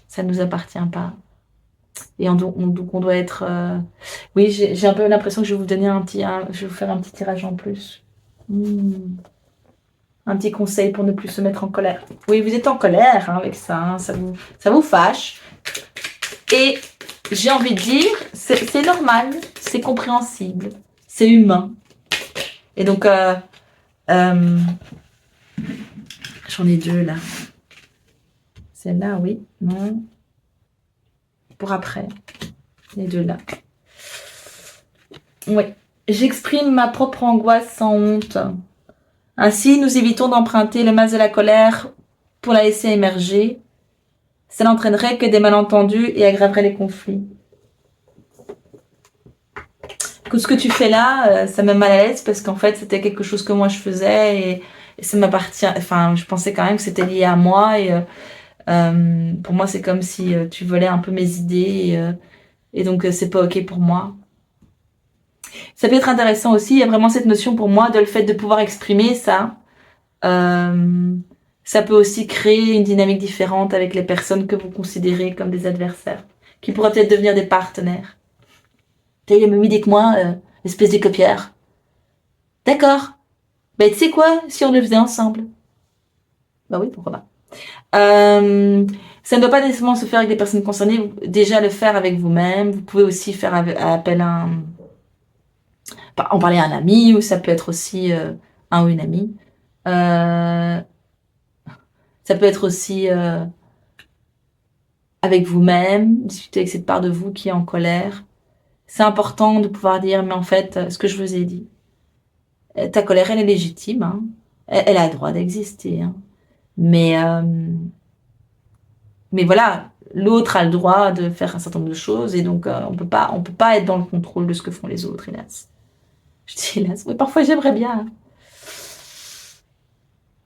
ça ne nous appartient pas. Et donc on doit être... Oui, j'ai un peu l'impression que je vais vous donner je vais vous faire un petit tirage en plus. Un petit conseil pour ne plus se mettre en colère. Oui, vous êtes en colère hein, avec ça, hein, ça vous fâche. Et j'ai envie de dire, c'est normal, c'est compréhensible, c'est humain. Et donc, j'en ai deux là. Celle-là, oui, non. Pour après. Les deux là. Oui. J'exprime ma propre angoisse sans honte. Ainsi, nous évitons d'emprunter le masque de la colère pour la laisser émerger. Ça n'entraînerait que des malentendus et aggraverait les conflits. Que ce que tu fais là, ça me met mal à l'aise parce qu'en fait, c'était quelque chose que moi je faisais et ça m'appartient. Enfin, je pensais quand même que c'était lié à moi et pour moi, c'est comme si tu volais un peu mes idées et donc c'est pas ok pour moi. Ça peut être intéressant aussi, il y a vraiment cette notion pour moi de le fait de pouvoir exprimer ça. Ça peut aussi créer une dynamique différente avec les personnes que vous considérez comme des adversaires, qui pourraient peut-être devenir des partenaires. T'as eu la même idée que moi, espèce de copieur. D'accord. Ben tu sais quoi, si on le faisait ensemble? Bah oui, pourquoi pas. Ça ne doit pas nécessairement se faire avec les personnes concernées, déjà le faire avec vous-même. Vous pouvez aussi faire appel à en parler à un ami, ou ça peut être aussi un ou une amie. Ça peut être aussi avec vous-même, discuter avec cette part de vous qui est en colère. C'est important de pouvoir dire, mais en fait, ce que je vous ai dit, ta colère, elle est légitime, hein. Elle a le droit d'exister, hein. Mais voilà, l'autre a le droit de faire un certain nombre de choses et donc on peut pas être dans le contrôle de ce que font les autres, hélas. Je dis hélas, oui, parfois j'aimerais bien, hein.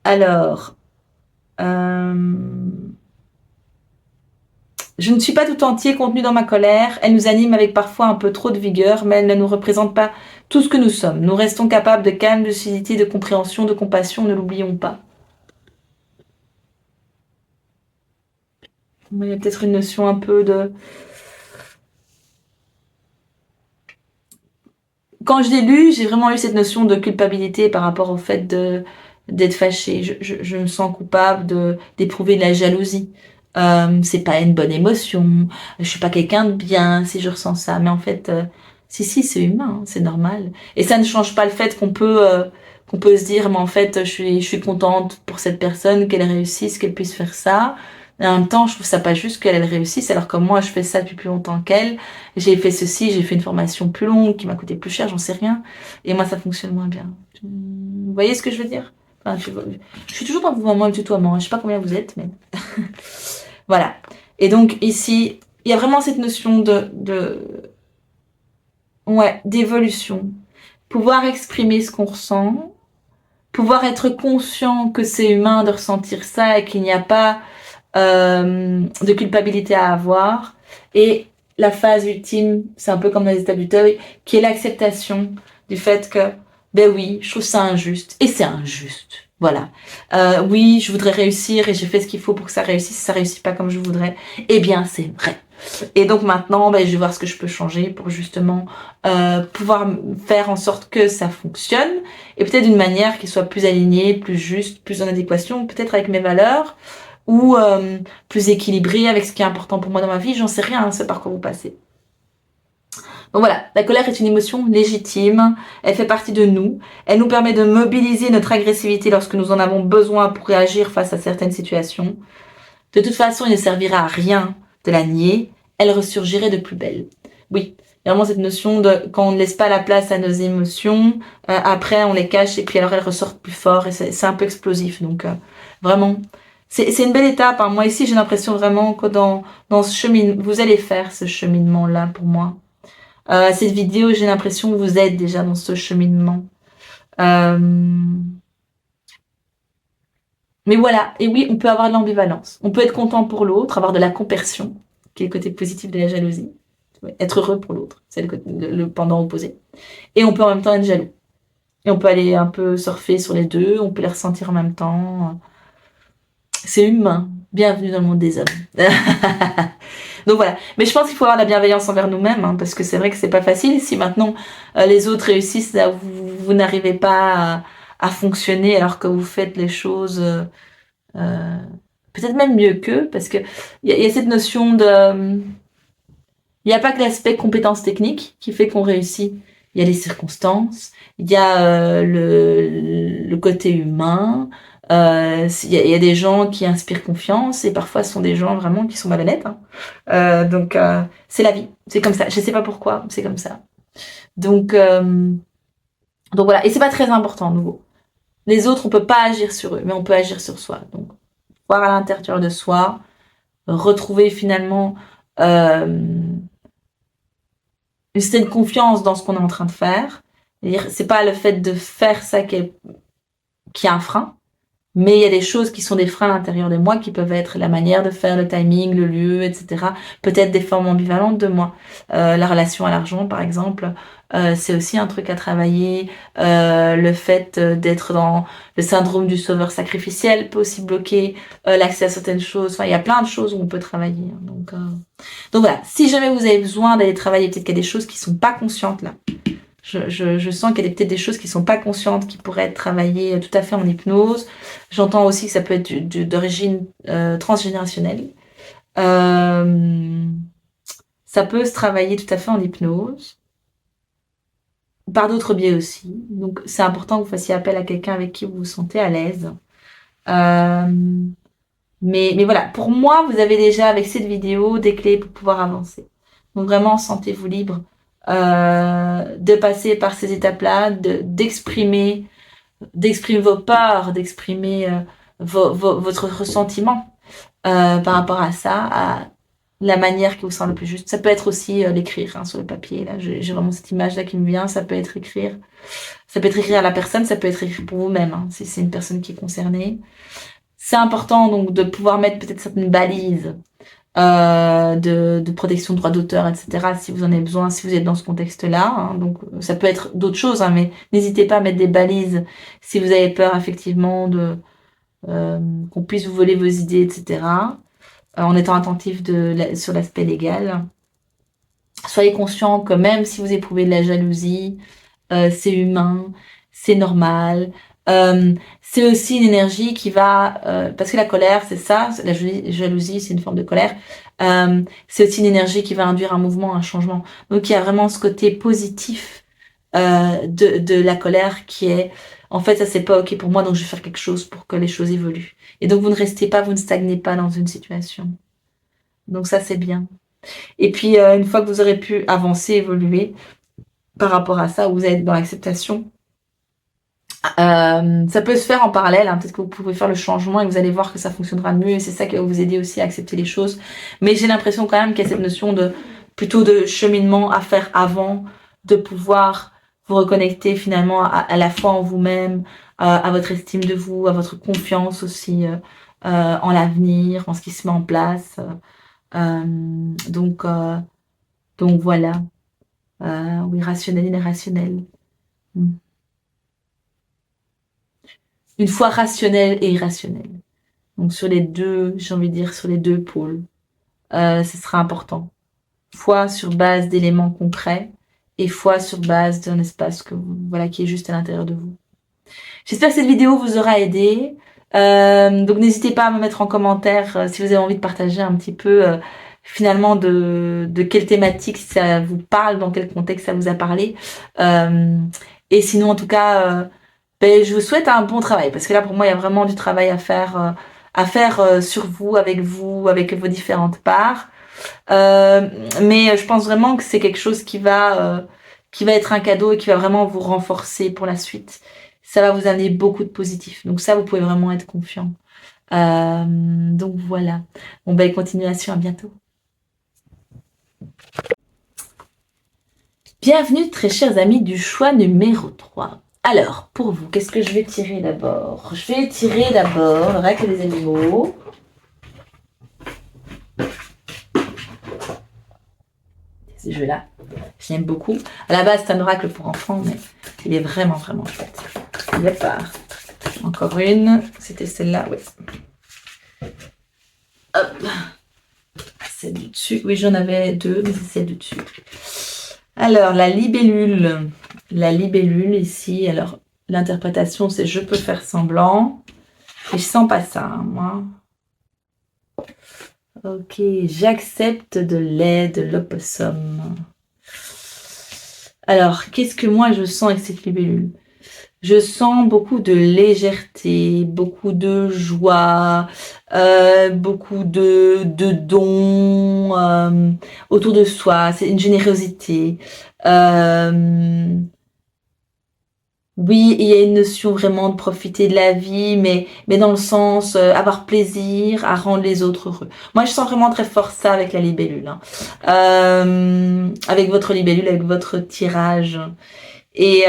Alors, je ne suis pas tout entier contenu dans ma colère. Elle nous anime avec parfois un peu trop de vigueur, mais elle ne nous représente pas tout ce que nous sommes. Nous restons capables de calme, de lucidité, de compréhension, de compassion, ne l'oublions pas. Il y a peut-être une notion un peu de... Quand je l'ai lu, j'ai vraiment eu cette notion de culpabilité par rapport au fait d'être fâchée. Je me sens coupable d'éprouver de la jalousie. C'est pas une bonne émotion. Je suis pas quelqu'un de bien si je ressens ça. Mais en fait, si, c'est humain, hein, c'est normal. Et ça ne change pas le fait qu'on peut se dire, mais en fait, je suis contente pour cette personne, qu'elle réussisse, qu'elle puisse faire ça. Et en même temps, je trouve ça pas juste qu'elle réussisse, alors que moi, je fais ça depuis plus longtemps qu'elle. J'ai fait ceci, j'ai fait une formation plus longue qui m'a coûté plus cher, j'en sais rien. Et moi, ça fonctionne moins bien. Vous voyez ce que je veux dire? Enfin, je suis toujours dans le mouvement du tutoiement. Je sais pas combien vous êtes, mais voilà. Et donc ici, il y a vraiment cette notion ouais, d'évolution. Pouvoir exprimer ce qu'on ressent, pouvoir être conscient que c'est humain de ressentir ça et qu'il n'y a pas de culpabilité à avoir. Et la phase ultime, c'est un peu comme dans les états du deuil, qui est l'acceptation du fait que, ben oui, je trouve ça injuste. Et c'est injuste. Voilà. Oui, je voudrais réussir et j'ai fait ce qu'il faut pour que ça réussisse. Si ça réussit pas comme je voudrais, eh bien, c'est vrai. Et donc maintenant, ben, je vais voir ce que je peux changer pour justement pouvoir faire en sorte que ça fonctionne et peut-être d'une manière qui soit plus alignée, plus juste, plus en adéquation, peut-être avec mes valeurs ou plus équilibrée avec ce qui est important pour moi dans ma vie. J'en sais rien, hein, c'est par quoi vous passez. Donc voilà, la colère est une émotion légitime, elle fait partie de nous, elle nous permet de mobiliser notre agressivité lorsque nous en avons besoin pour réagir face à certaines situations. De toute façon, il ne servira à rien de la nier, elle ressurgirait de plus belle. Oui, il y a vraiment cette notion de quand on ne laisse pas la place à nos émotions, après on les cache et puis alors elles ressortent plus fort et c'est un peu explosif. Donc vraiment, c'est une belle étape, hein. Moi ici j'ai l'impression vraiment que dans ce chemin, vous allez faire ce cheminement-là pour moi. Cette vidéo, j'ai l'impression que vous êtes déjà dans ce cheminement. Euh, Mais voilà, et oui, on peut avoir de l'ambivalence. On peut être content pour l'autre, avoir de la compersion, qui est le côté positif de la jalousie. Ouais, être heureux pour l'autre, c'est le pendant opposé. Et on peut en même temps être jaloux. Et on peut aller un peu surfer sur les deux, on peut les ressentir en même temps. C'est humain. Bienvenue dans le monde des hommes. Donc voilà. Mais je pense qu'il faut avoir de la bienveillance envers nous-mêmes, hein, parce que c'est vrai que c'est pas facile. Si maintenant les autres réussissent, là, vous n'arrivez pas à fonctionner alors que vous faites les choses euh, peut-être même mieux qu'eux, parce que y a cette notion de... Il n'y a pas que l'aspect compétence technique qui fait qu'on réussit. Il y a les circonstances, il y a le côté humain, il y a des gens qui inspirent confiance et parfois ce sont des gens vraiment qui sont malhonnêtes, hein. Donc c'est la vie, c'est comme ça. Je sais pas pourquoi, c'est comme ça. Donc, donc voilà, et c'est pas très important, de nouveau. Les autres, on peut pas agir sur eux, mais on peut agir sur soi. Donc voir à l'intérieur de soi, retrouver finalement euh, une certaine confiance dans ce qu'on est en train de faire. C'est pas le fait de faire ça qui est un frein, mais il y a des choses qui sont des freins à l'intérieur de moi qui peuvent être la manière de faire, le timing, le lieu, etc. Peut-être des formes ambivalentes de moi. La relation à l'argent, par exemple, c'est aussi un truc à travailler. Le fait d'être dans le syndrome du sauveur sacrificiel peut aussi bloquer l'accès à certaines choses. Enfin, il y a plein de choses où on peut travailler, hein. Donc voilà, si jamais vous avez besoin d'aller travailler, peut-être qu'il y a des choses qui sont pas conscientes là. Je sens qu'il y a peut-être des choses qui sont pas conscientes, qui pourraient être travaillées tout à fait en hypnose. J'entends aussi que ça peut être d'origine transgénérationnelle. Euh, Ça peut se travailler tout à fait en hypnose, par d'autres biais aussi. Donc c'est important que vous fassiez appel à quelqu'un avec qui vous vous sentez à l'aise. Euh, mais voilà, pour moi, vous avez déjà avec cette vidéo des clés pour pouvoir avancer. Donc vraiment, sentez-vous libre de passer par ces étapes-là, d'exprimer vos peurs, d'exprimer votre ressentiment par rapport à ça, à la manière qui vous semble le plus juste. Ça peut être aussi l'écrire, hein, sur le papier. Là, j'ai vraiment cette image-là qui me vient. Ça peut être écrire. Ça peut être écrire à la personne, ça peut être écrire pour vous-même, hein, si c'est une personne qui est concernée. C'est important donc de pouvoir mettre peut-être certaines balises de protection de droits d'auteur, etc. Si vous en avez besoin, si vous êtes dans ce contexte-là, hein. Donc ça peut être d'autres choses, hein, mais n'hésitez pas à mettre des balises si vous avez peur effectivement de qu'on puisse vous voler vos idées, etc. En étant attentif sur l'aspect légal. Soyez conscient que même si vous éprouvez de la jalousie, c'est humain, c'est normal. C'est aussi une énergie qui va... parce que la colère, c'est ça, la jalousie, c'est une forme de colère. C'est aussi une énergie qui va induire un mouvement, un changement. Donc il y a vraiment ce côté positif de la colère qui est... En fait, ça, c'est pas OK pour moi, donc je vais faire quelque chose pour que les choses évoluent. Et donc, vous ne restez pas, vous ne stagnez pas dans une situation. Donc ça, c'est bien. Et puis, une fois que vous aurez pu avancer, évoluer par rapport à ça, vous êtes dans l'acceptation. Ça peut se faire en parallèle, hein. Peut-être que vous pouvez faire le changement et vous allez voir que ça fonctionnera mieux et c'est ça qui va vous aider aussi à accepter les choses. Mais j'ai l'impression quand même qu'il y a cette notion de plutôt de cheminement à faire avant, de pouvoir vous reconnecter finalement à la foi en vous-même, à votre estime de vous, à votre confiance aussi en l'avenir, en ce qui se met en place. Euh, donc, euh, donc voilà. Oui, rationnel, irrationnel. Mm. Une fois rationnel et irrationnel. Donc sur les deux, j'ai envie de dire sur les deux pôles, ce sera important. Foi sur base d'éléments concrets et foi sur base d'un espace voilà, qui est juste à l'intérieur de vous. J'espère que cette vidéo vous aura aidé. Donc n'hésitez pas à me mettre en commentaire si vous avez envie de partager un petit peu finalement de quelle thématique ça vous parle, dans quel contexte ça vous a parlé. Et sinon en tout cas, ben, je vous souhaite un bon travail parce que là pour moi il y a vraiment du travail à faire sur vous, avec avec vos différentes parts. Mais je pense vraiment que c'est quelque chose qui va être un cadeau et qui va vraiment vous renforcer pour la suite. Ça va vous amener beaucoup de positif. Donc ça, vous pouvez vraiment être confiant. Donc voilà. Bon, belle continuation, à bientôt. Bienvenue, très chers amis du choix numéro 3. Alors, pour vous, qu'est-ce que je vais tirer d'abord? Je vais tirer d'abord l'oracle des animaux. Ce jeu-là, je l'aime beaucoup. À la base, c'est un oracle pour enfants, mais il est vraiment, vraiment chouette. Il est pas. Encore une. C'était celle-là, oui. Hop. Celle du dessus. Oui, j'en avais deux, mais c'est celle du dessus. Alors, la libellule. La libellule ici, alors, l'interprétation, c'est je peux faire semblant. Et je sens pas ça, hein, moi. Ok, j'accepte de l'aide, de l'opossum. Alors, qu'est-ce que moi je sens avec cette libellule? Je sens beaucoup de légèreté, beaucoup de joie, beaucoup de dons autour de soi. C'est une générosité. Oui, il y a une notion vraiment de profiter de la vie, mais dans le sens avoir plaisir à rendre les autres heureux. Moi, je sens vraiment très fort ça avec la libellule, hein. Avec votre libellule, avec votre tirage. Et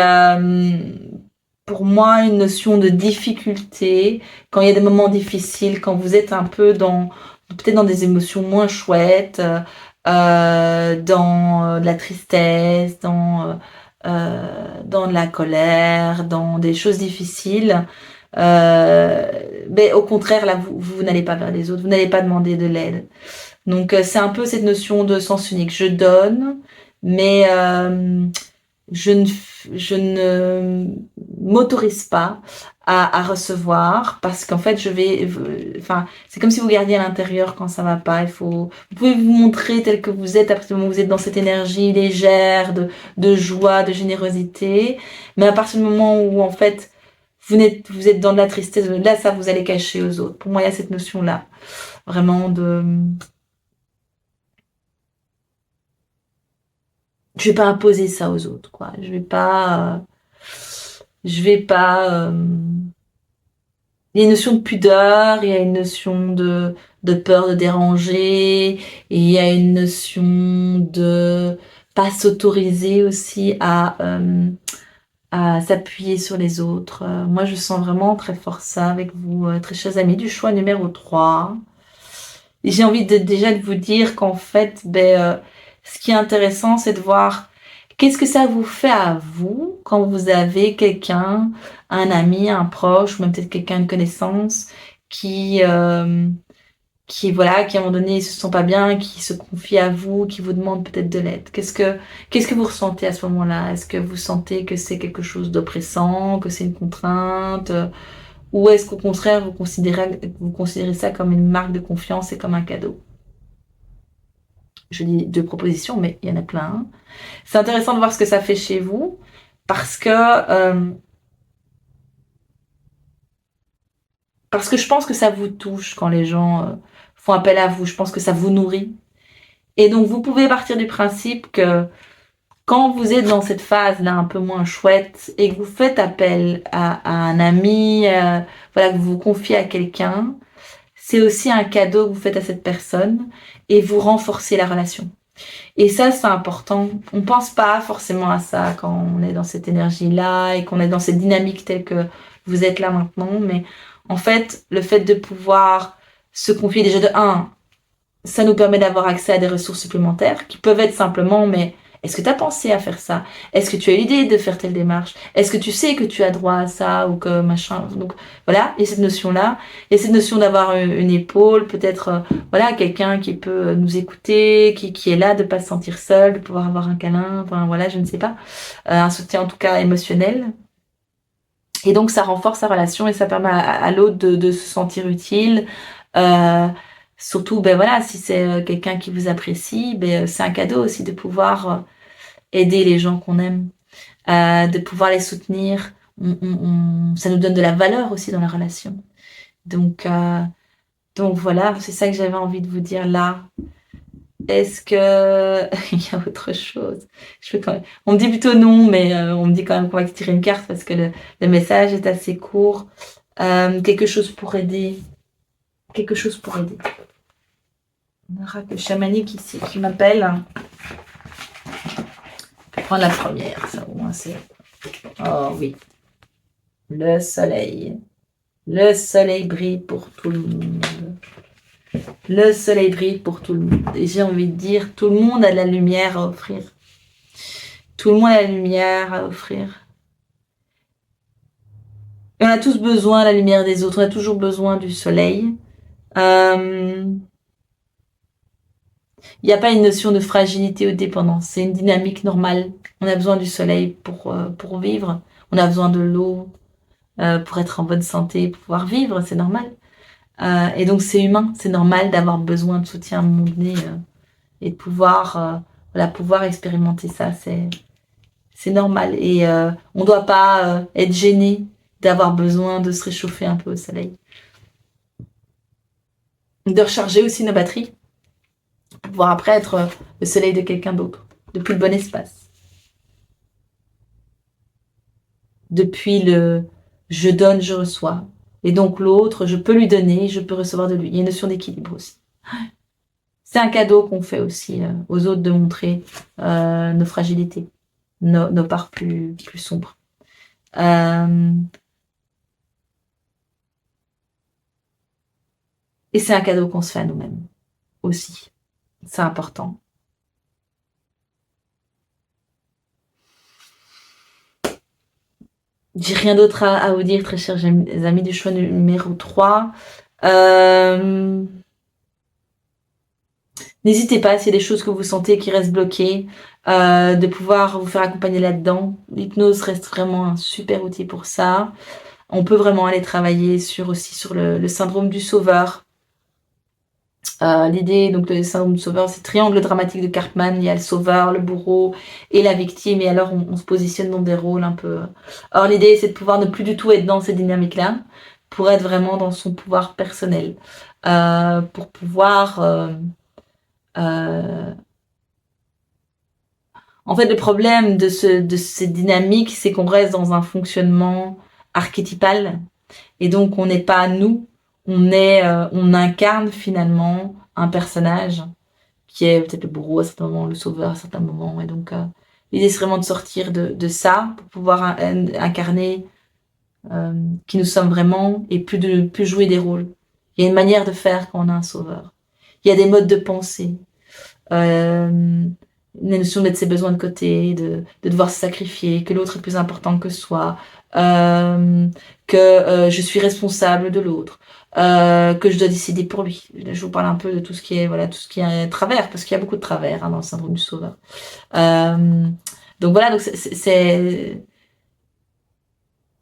pour moi, une notion de difficulté, quand il y a des moments difficiles, quand vous êtes un peu peut-être dans des émotions moins chouettes, dans de la tristesse, dans de la colère, dans des choses difficiles, mais au contraire, là, vous n'allez pas vers les autres, vous n'allez pas demander de l'aide. Donc, c'est un peu cette notion de sens unique. Je donne, mais je ne, je ne m'autorise pas à recevoir parce qu'en fait, enfin, c'est comme si vous gardiez à l'intérieur quand ça va pas. Vous pouvez vous montrer tel que vous êtes à partir du moment où vous êtes dans cette énergie légère, de joie, de générosité. Mais à partir du moment où, en fait, vous êtes dans de la tristesse, là, ça, vous allez cacher aux autres. Pour moi, il y a cette notion-là. Vraiment je vais pas imposer ça aux autres, quoi. Je vais pas. Il y a une notion de pudeur, il y a une notion de peur de déranger, et il y a une notion de pas s'autoriser aussi à s'appuyer sur les autres. Moi, je sens vraiment très fort ça avec vous, très chers amis du choix numéro 3. Et j'ai envie déjà de vous dire qu'en fait, ce qui est intéressant, c'est de voir qu'est-ce que ça vous fait à vous quand vous avez quelqu'un, un ami, un proche, ou même peut-être quelqu'un de connaissance voilà, qui à un moment donné, ils se sent pas bien, qui se confie à vous, qui vous demande peut-être de l'aide. Qu'est-ce que vous ressentez à ce moment-là? Est-ce que vous sentez que c'est quelque chose d'oppressant, que c'est une contrainte? Ou est-ce qu'au contraire, vous considérez ça comme une marque de confiance et comme un cadeau? Je dis deux propositions, mais il y en a plein. C'est intéressant de voir ce que ça fait chez vous, parce que je pense que ça vous touche quand les gens font appel à vous. Je pense que ça vous nourrit. Et donc, vous pouvez partir du principe que quand vous êtes dans cette phase-là un peu moins chouette et que vous faites appel à un ami, voilà, que vous vous confiez à quelqu'un, c'est aussi un cadeau que vous faites à cette personne et vous renforcez la relation. Et ça, c'est important. On pense pas forcément à ça quand on est dans cette énergie-là et qu'on est dans cette dynamique telle que vous êtes là maintenant. Mais en fait, le fait de pouvoir se confier déjà de un, ça nous permet d'avoir accès à des ressources supplémentaires qui peuvent être simplement, mais est-ce que tu as pensé à faire ça? Est-ce que tu as eu l'idée de faire telle démarche? Est-ce que tu sais que tu as droit à ça ou que machin? Donc voilà, il y a cette notion-là. Il y a cette notion d'avoir une épaule, peut-être voilà, quelqu'un qui peut nous écouter, qui est là, de pas se sentir seul, de pouvoir avoir un câlin, enfin voilà, je ne sais pas. Un soutien en tout cas émotionnel. Et donc ça renforce sa relation et ça permet à l'autre de se sentir utile. Euh, Surtout, ben voilà, si c'est quelqu'un qui vous apprécie, c'est un cadeau aussi de pouvoir aider les gens qu'on aime, de pouvoir les soutenir. Ça nous donne de la valeur aussi dans la relation. Donc voilà, c'est ça que j'avais envie de vous dire là. Est-ce que il y a autre chose? Je fais quand même. On me dit plutôt non, mais on me dit quand même qu'on va tirer une carte parce que le message est assez court. Quelque chose pour aider. Quelque chose pour aider. On aura que chamanique ici qui m'appelle. Je vais prendre la première, ça au moins c'est. Oh oui. Le soleil. Le soleil brille pour tout le monde. Le soleil brille pour tout le monde. Et j'ai envie de dire, tout le monde a de la lumière à offrir. Tout le monde a la lumière à offrir. Et on a tous besoin de la lumière des autres. On a toujours besoin du soleil. Il n'y a pas une notion de fragilité ou de dépendance. C'est une dynamique normale. On a besoin du soleil pour vivre. On a besoin de l'eau pour être en bonne santé, pour pouvoir vivre. C'est normal. Et donc c'est humain. C'est normal d'avoir besoin de soutien à un moment donné et de pouvoir, pouvoir expérimenter ça. C'est normal. Et on ne doit pas être gêné d'avoir besoin de se réchauffer un peu au soleil. De recharger aussi nos batteries. Pour pouvoir après être le soleil de quelqu'un d'autre. Depuis le bon espace. Depuis le je donne, je reçois. Et donc l'autre, je peux lui donner, je peux recevoir de lui. Il y a une notion d'équilibre aussi. C'est un cadeau qu'on fait aussi aux autres de montrer nos fragilités, nos parts plus sombres. Et c'est un cadeau qu'on se fait à nous-mêmes aussi. C'est important. J'ai rien d'autre à vous dire, très chers amis du choix numéro 3. N'hésitez pas, s'il y a des choses que vous sentez qui restent bloquées, de pouvoir vous faire accompagner là-dedans. L'hypnose reste vraiment un super outil pour ça. On peut vraiment aller travailler aussi sur le syndrome du sauveur. L'idée, donc le syndrome du sauveur, c'est triangle dramatique de Karpman. Il y a le sauveur, le bourreau et la victime. Et alors, on se positionne dans des rôles un peu... Alors, l'idée, c'est de pouvoir ne plus du tout être dans ces dynamiques-là, pour être vraiment dans son pouvoir personnel. Pour pouvoir... En fait, le problème de ces dynamiques, c'est qu'on reste dans un fonctionnement archétypal. Et donc, on n'est pas nous. On incarne finalement un personnage qui est peut-être le bourreau à certains moments, le sauveur à certains moments. Et donc, l'idée, c'est vraiment de sortir de ça pour pouvoir incarner qui nous sommes vraiment et plus jouer des rôles. Il y a une manière de faire quand on a un sauveur. Il y a des modes de pensée. Une notion de mettre ses besoins de côté, de devoir se sacrifier, que l'autre est plus important que soi, que je suis responsable de l'autre, que je dois décider pour lui. Je vous parle un peu de tout ce qui est travers, parce qu'il y a beaucoup de travers dans le syndrome du sauveur. Donc voilà, donc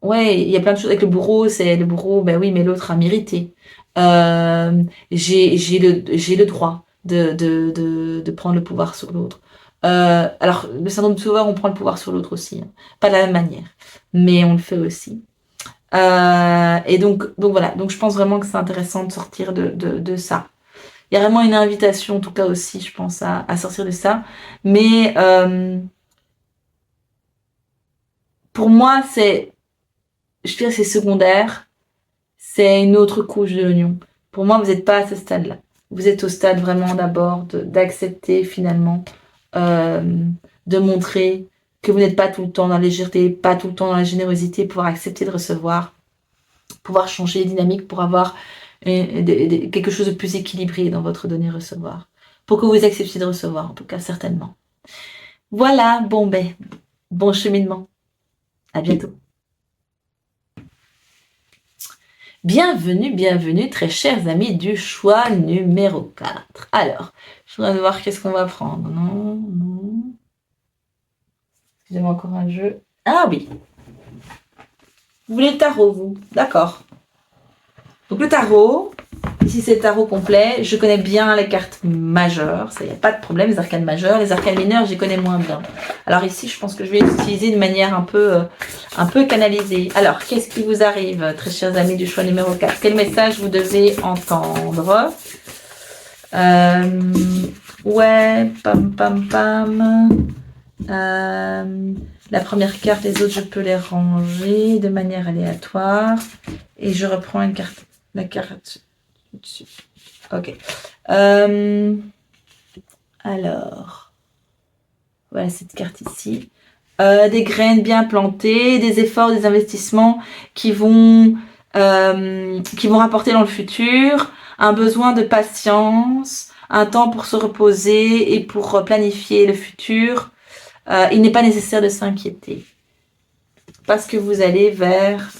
ouais, il y a plein de choses avec le bourreau. C'est le bourreau, ben oui, mais l'autre a mérité. J'ai le droit de prendre le pouvoir sur l'autre. Alors, le syndrome du sauveur, on prend le pouvoir sur l'autre aussi. Pas de la même manière, mais on le fait aussi. Et donc voilà. Donc je pense vraiment que c'est intéressant de sortir de ça. Il y a vraiment une invitation, en tout cas aussi, je pense, à sortir de ça. Mais pour moi, c'est secondaire. C'est une autre couche de l'oignon. Pour moi, vous n'êtes pas à ce stade-là. Vous êtes au stade vraiment d'abord d'accepter finalement, de montrer que vous n'êtes pas tout le temps dans la légèreté, pas tout le temps dans la générosité, pouvoir accepter de recevoir, pouvoir changer les dynamiques pour avoir quelque chose de plus équilibré dans votre donner-recevoir. Pour que vous acceptiez de recevoir, en tout cas, certainement. Voilà, bon cheminement. À bientôt. Bienvenue, très chers amis du choix numéro 4. Alors, je voudrais voir qu'est-ce qu'on va prendre. Non. Excusez-moi, encore un jeu. Ah oui. Vous voulez le tarot, vous? D'accord. Donc le tarot, ici c'est le tarot complet. Je connais bien les cartes majeures, ça y a pas de problème, les arcanes majeures. Les arcanes mineures, j'y connais moins bien. Alors ici, je pense que je vais l'utiliser de manière un peu canalisée. Alors, qu'est-ce qui vous arrive, très chers amis du choix numéro 4? Quel message vous devez entendre? Ouais, pam pam pam. La première carte, les autres, je peux les ranger de manière aléatoire. Et je reprends une carte. La carte dessus. Ok. Alors, voilà cette carte ici. Des graines bien plantées, des efforts, des investissements qui vont rapporter dans le futur, un besoin de patience, un temps pour se reposer et pour planifier le futur. Il n'est pas nécessaire de s'inquiéter parce que vous allez vers,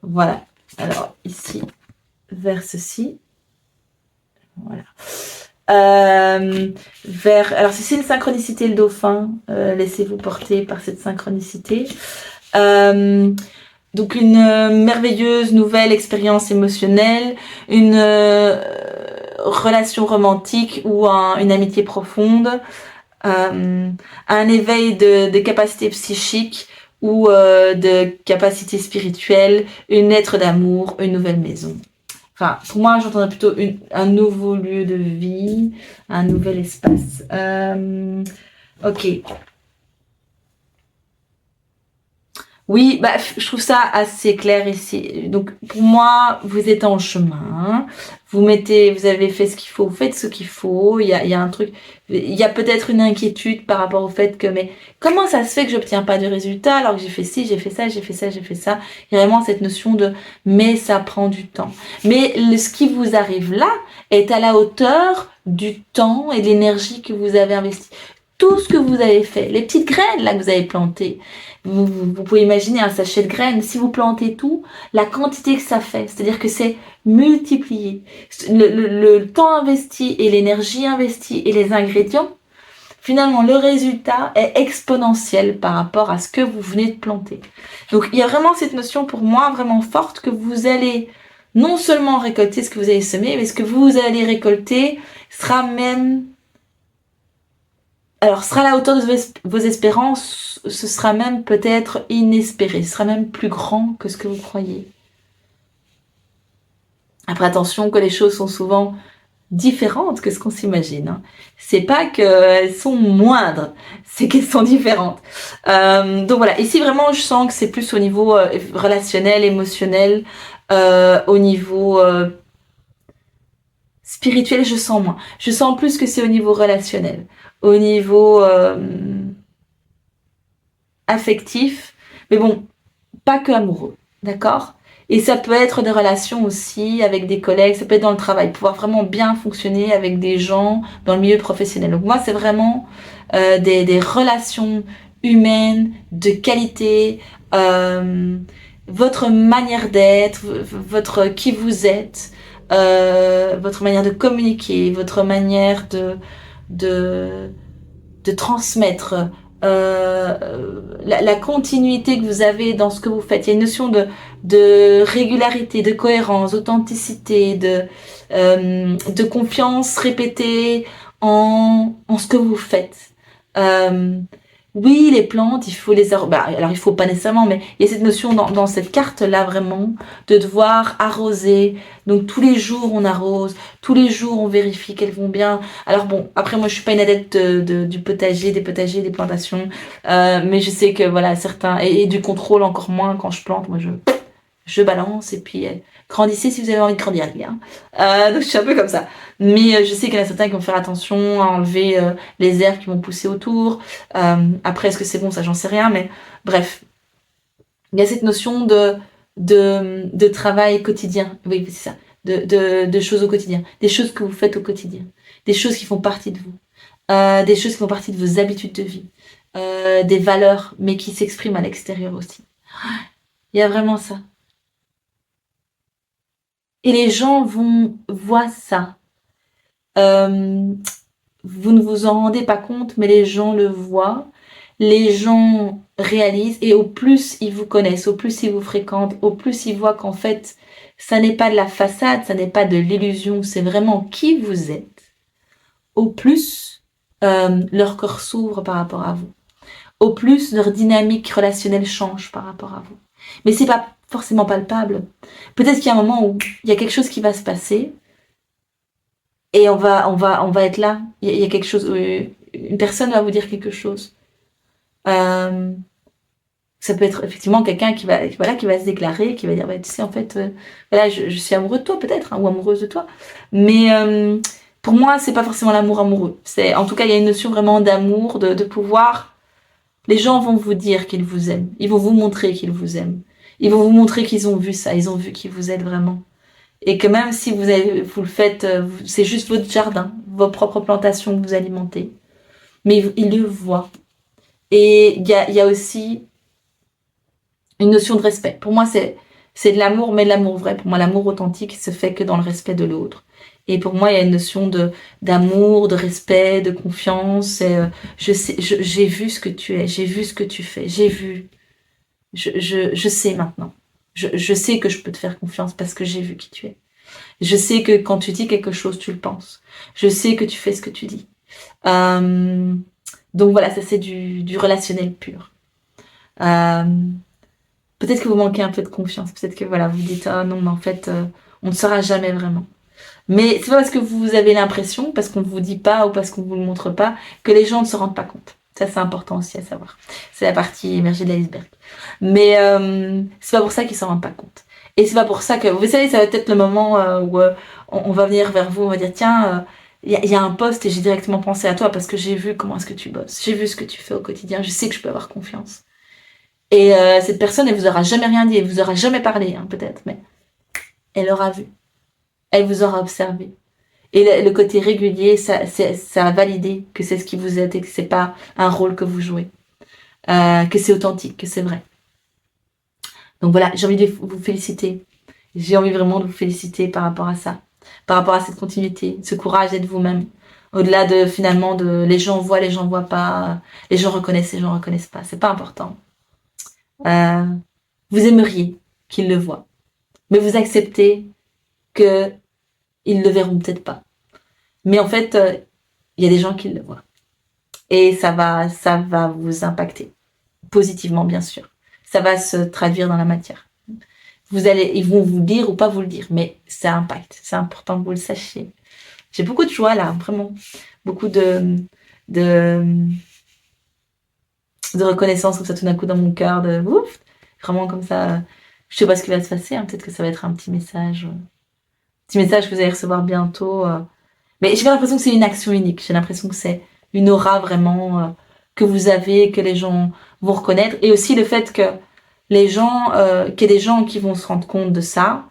voilà, alors ici, vers ceci, voilà. Alors si c'est une synchronicité, le dauphin, laissez-vous porter par cette synchronicité. Donc une merveilleuse nouvelle expérience émotionnelle, une relation romantique ou une amitié profonde, un éveil de capacités psychiques ou de capacités spirituelles, une lettre d'amour, une nouvelle maison. Enfin, pour moi, j'entendrais plutôt un nouveau lieu de vie, un nouvel espace. Ok. Oui, bah, je trouve ça assez clair ici. Donc, pour moi, vous êtes en chemin. Vous avez fait ce qu'il faut, vous faites ce qu'il faut. Il y a un truc, il y a peut-être une inquiétude par rapport au fait que, mais comment ça se fait que j'obtiens pas de résultat alors que j'ai fait ci, j'ai fait ça, j'ai fait ça, j'ai fait ça. Il y a vraiment cette notion de, mais ça prend du temps. Mais ce qui vous arrive là est à la hauteur du temps et de l'énergie que vous avez investi. Tout ce que vous avez fait, les petites graines là que vous avez plantées, vous pouvez imaginer un sachet de graines, si vous plantez tout, la quantité que ça fait, c'est-à-dire que c'est multiplié. Le temps investi et l'énergie investie et les ingrédients, finalement le résultat est exponentiel par rapport à ce que vous venez de planter. Donc il y a vraiment cette notion pour moi vraiment forte que vous allez non seulement récolter ce que vous avez semé, mais ce que vous allez récolter sera même... Alors, sera à la hauteur de vos espérances, ce sera même peut-être inespéré, ce sera même plus grand que ce que vous croyez. Après, attention que les choses sont souvent différentes que ce qu'on s'imagine. Hein. C'est pas qu'elles sont moindres, c'est qu'elles sont différentes. Donc voilà, ici vraiment je sens que c'est plus au niveau relationnel, émotionnel, au niveau spirituel, je sens moins. Je sens plus que c'est au niveau relationnel, au niveau affectif, mais bon, pas que amoureux, d'accord? Et ça peut être des relations aussi avec des collègues, ça peut être dans le travail, pouvoir vraiment bien fonctionner avec des gens dans le milieu professionnel. Donc moi, c'est vraiment des relations humaines de qualité, votre manière d'être, votre qui vous êtes, votre manière de communiquer, votre manière de, de transmettre, la continuité que vous avez dans ce que vous faites. Il y a une notion de régularité, de cohérence, d'authenticité, de confiance répétée en ce que vous faites. Oui, les plantes, il faut les arroser. Bah, alors, il faut pas nécessairement, mais il y a cette notion dans cette carte-là, vraiment, de devoir arroser. Donc, tous les jours, on arrose. Tous les jours, on vérifie qu'elles vont bien. Alors, bon, après, moi, je suis pas une adepte du potager, des plantations. Mais je sais que, voilà, certains... Et du contrôle encore moins quand je plante. Moi, je balance et puis grandissez si vous avez envie de grandir, les gars. Donc je suis un peu comme ça. Mais je sais qu'il y en a certains qui vont faire attention à enlever les herbes qui vont pousser autour. Après, est-ce que c'est bon, ça j'en sais rien, mais bref. Il y a cette notion de travail quotidien. Oui, c'est ça. De choses au quotidien. Des choses que vous faites au quotidien. Des choses qui font partie de vous. Des choses qui font partie de vos habitudes de vie. Des valeurs, mais qui s'expriment à l'extérieur aussi. Il y a vraiment ça. Et les gens voient ça. Vous ne vous en rendez pas compte, mais les gens le voient. Les gens réalisent et au plus ils vous connaissent, au plus ils vous fréquentent, au plus ils voient qu'en fait, ça n'est pas de la façade, ça n'est pas de l'illusion, c'est vraiment qui vous êtes. Au plus, leur corps s'ouvre par rapport à vous. Au plus, leur dynamique relationnelle change par rapport à vous. Mais c'est pas forcément palpable. Peut-être qu'il y a un moment où il y a quelque chose qui va se passer Et on va être là. Il y a quelque chose, une personne va vous dire quelque chose. Euh, Ça peut être effectivement quelqu'un qui va, voilà, qui va se déclarer, qui va dire, bah, tu sais, en fait, voilà, je suis amoureux de toi peut-être, hein, ou amoureuse de toi. Mais pour moi, c'est pas forcément l'amour amoureux. C'est, en tout cas, il y a une notion vraiment d'amour, de pouvoir. Les gens vont vous dire qu'ils vous aiment. Ils vont vous montrer qu'ils vous aiment. Ils vont vous montrer qu'ils ont vu ça. Ils ont vu qu'ils vous aident vraiment. Et que même si vous le faites, c'est juste votre jardin, vos propres plantations que vous alimentez. Mais ils le voient. Et il y a aussi une notion de respect. Pour moi, c'est de l'amour, mais de l'amour vrai. Pour moi, l'amour authentique se fait que dans le respect de l'autre. Et pour moi, il y a une notion de d'amour, de respect, de confiance. Et, je sais, j'ai vu ce que tu es, j'ai vu ce que tu fais, j'ai vu. Je sais maintenant. Je sais que je peux te faire confiance parce que j'ai vu qui tu es. Je sais que quand tu dis quelque chose, tu le penses. Je sais que tu fais ce que tu dis. Euh, donc voilà, ça c'est du relationnel pur. Euh, Peut-être que vous manquez un peu de confiance. Peut-être que voilà, vous dites ah non, mais en fait, on ne saura jamais vraiment. Mais c'est pas parce que vous avez l'impression, parce qu'on ne vous dit pas ou parce qu'on vous le montre pas, que les gens ne se rendent pas compte. Ça, c'est important aussi à savoir. C'est la partie émergée de l'iceberg. Mais c'est pas pour ça qu'ils s'en rendent pas compte. Et c'est pas pour ça que, vous savez, ça va être le moment où on va venir vers vous, on va dire tiens, il y a un poste et j'ai directement pensé à toi parce que j'ai vu comment est-ce que tu bosses, j'ai vu ce que tu fais au quotidien, je sais que je peux avoir confiance. Et cette personne, elle vous aura jamais rien dit, elle vous aura jamais parlé, hein, peut-être, mais elle aura vu, elle vous aura observé. Et le côté régulier, ça a validé que c'est ce qui vous êtes et que c'est pas un rôle que vous jouez, que c'est authentique, que c'est vrai. Donc voilà, j'ai envie de vous féliciter. J'ai envie vraiment de vous féliciter par rapport à ça, par rapport à cette continuité, ce courage d'être vous-même. Au-delà de finalement de les gens voient pas, les gens reconnaissent pas. C'est pas important. Euh, Vous aimeriez qu'ils le voient, mais vous acceptez que ils le verront peut-être pas. Mais en fait, il y a des gens qui le voient et ça va vous impacter positivement, bien sûr. Ça va se traduire dans la matière. Ils vont vous le dire ou pas vous le dire, mais ça impacte. C'est important que vous le sachiez. J'ai beaucoup de joie là, vraiment. Beaucoup de, de reconnaissance comme ça tout d'un coup dans mon cœur, de ouf, vraiment comme ça. Je sais pas ce qui va se passer, hein. Peut-être que ça va être un petit message que vous allez recevoir bientôt. Mais j'ai pas l'impression que c'est une action unique. J'ai l'impression que c'est une aura vraiment que vous avez, que les gens vont reconnaître. Et aussi le fait que qu'il y ait des gens qui vont se rendre compte de ça,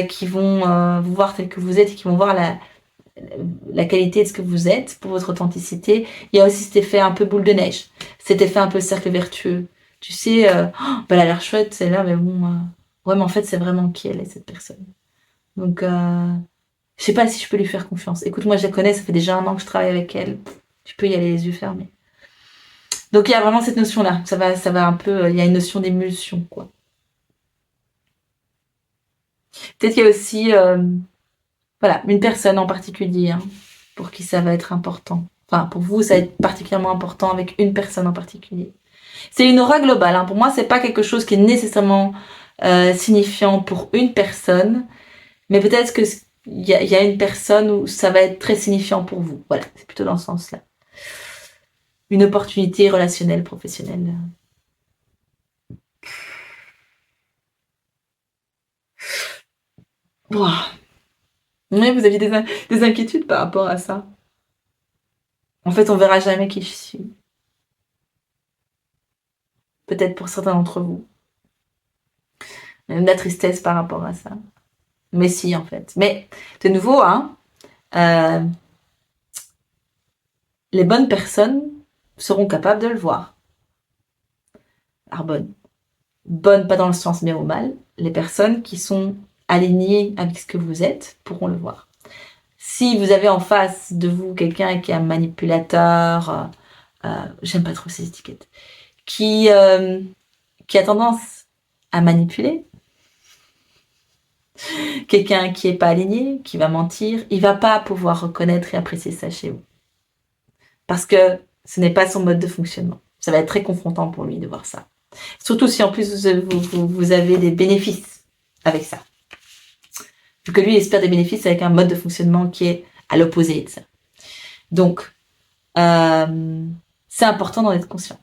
qui vont vous voir tel que vous êtes et qui vont voir la qualité de ce que vous êtes pour votre authenticité. Il y a aussi cet effet un peu boule de neige, cet effet un peu cercle vertueux. Tu sais, elle a l'air chouette, c'est là, mais bon, ouais, mais en fait, c'est vraiment qui elle est, cette personne. Donc, je sais pas si je peux lui faire confiance. Écoute, moi, je la connais, ça fait déjà 1 an que je travaille avec elle. Tu peux y aller les yeux fermés. Donc, il y a vraiment cette notion-là. Ça va un peu, il y a une notion d'émulsion, quoi. Peut-être qu'il y a aussi, voilà, une personne en particulier, hein, pour qui ça va être important. Enfin, pour vous, ça va être particulièrement important avec une personne en particulier. C'est une aura globale, hein. Pour moi, c'est pas quelque chose qui est nécessairement signifiant pour une personne, mais peut-être que il y a une personne où ça va être très signifiant pour vous. Voilà, c'est plutôt dans ce sens-là. Une opportunité relationnelle, professionnelle. Ouah. Oui, vous aviez des inquiétudes par rapport à ça. En fait, on verra jamais qui je suis. Peut-être pour certains d'entre vous. Même de la tristesse par rapport à ça. Mais si, en fait. Mais, de nouveau, hein, euh, les bonnes personnes seront capables de le voir. Alors, bonnes, pas dans le sens bien ou mal. Les personnes qui sont alignées avec ce que vous êtes pourront le voir. Si vous avez en face de vous quelqu'un qui est un manipulateur, j'aime pas trop ces étiquettes, qui a tendance à manipuler, quelqu'un qui est pas aligné, qui va mentir, il va pas pouvoir reconnaître et apprécier ça chez vous. Parce que ce n'est pas son mode de fonctionnement. Ça va être très confrontant pour lui de voir ça. Surtout si en plus vous avez des bénéfices avec ça. Vu que lui il espère des bénéfices avec un mode de fonctionnement qui est à l'opposé de ça. Donc, c'est important d'en être conscient.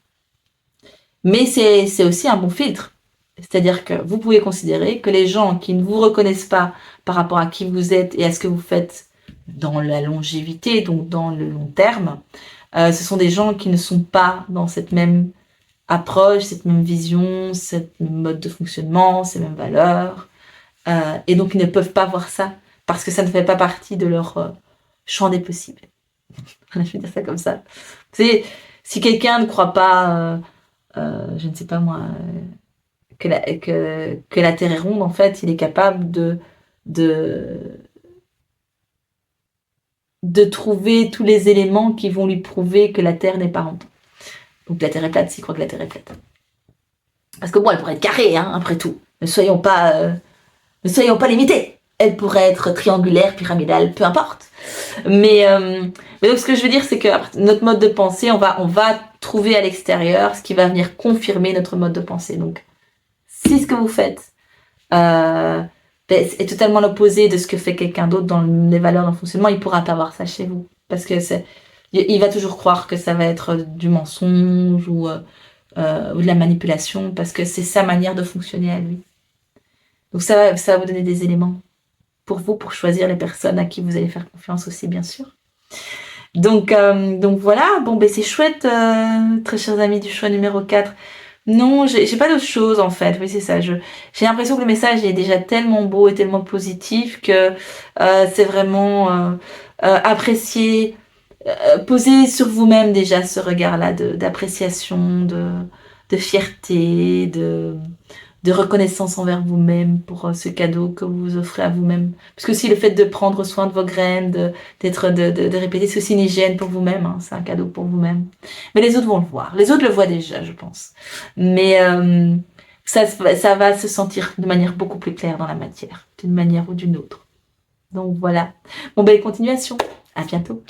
Mais c'est aussi un bon filtre. C'est-à-dire que vous pouvez considérer que les gens qui ne vous reconnaissent pas par rapport à qui vous êtes et à ce que vous faites dans la longévité, donc dans le long terme, ce sont des gens qui ne sont pas dans cette même approche, cette même vision, cette même mode de fonctionnement, ces mêmes valeurs. Et donc, ils ne peuvent pas voir ça parce que ça ne fait pas partie de leur champ des possibles. Je vais dire ça comme ça. Vous savez, si quelqu'un ne croit pas, je ne sais pas moi, que la Terre est ronde, en fait, il est capable de trouver tous les éléments qui vont lui prouver que la Terre n'est pas ronde. Donc la Terre est plate, s'il croit que la Terre est plate. Parce que bon, elle pourrait être carrée, hein, après tout. Ne soyons pas limités. Elle pourrait être triangulaire, pyramidale, peu importe. Mais donc ce que je veux dire, c'est que notre mode de pensée, on va trouver à l'extérieur ce qui va venir confirmer notre mode de pensée. Donc, si ce que vous faites est totalement l'opposé de ce que fait quelqu'un d'autre dans les valeurs d'un fonctionnement, il pourra pas voir ça chez vous. Parce que il va toujours croire que ça va être du mensonge ou de la manipulation, parce que c'est sa manière de fonctionner à lui. Donc ça va vous donner des éléments pour vous, pour choisir les personnes à qui vous allez faire confiance aussi, bien sûr. Donc voilà, bon ben c'est chouette, très chers amis du choix numéro 4. Non, j'ai pas d'autre chose en fait, oui c'est ça, j'ai l'impression que le message est déjà tellement beau et tellement positif que c'est vraiment apprécier, poser sur vous-même déjà ce regard-là d'appréciation, de fierté, de reconnaissance envers vous-même pour ce cadeau que vous vous offrez à vous-même. Parce que aussi le fait de prendre soin de vos graines, de répéter, c'est aussi une hygiène pour vous-même, hein, c'est un cadeau pour vous-même. Mais les autres vont le voir. Les autres le voient déjà, je pense. Mais ça va se sentir de manière beaucoup plus claire dans la matière, d'une manière ou d'une autre. Donc voilà. Bon, belle continuation. À bientôt.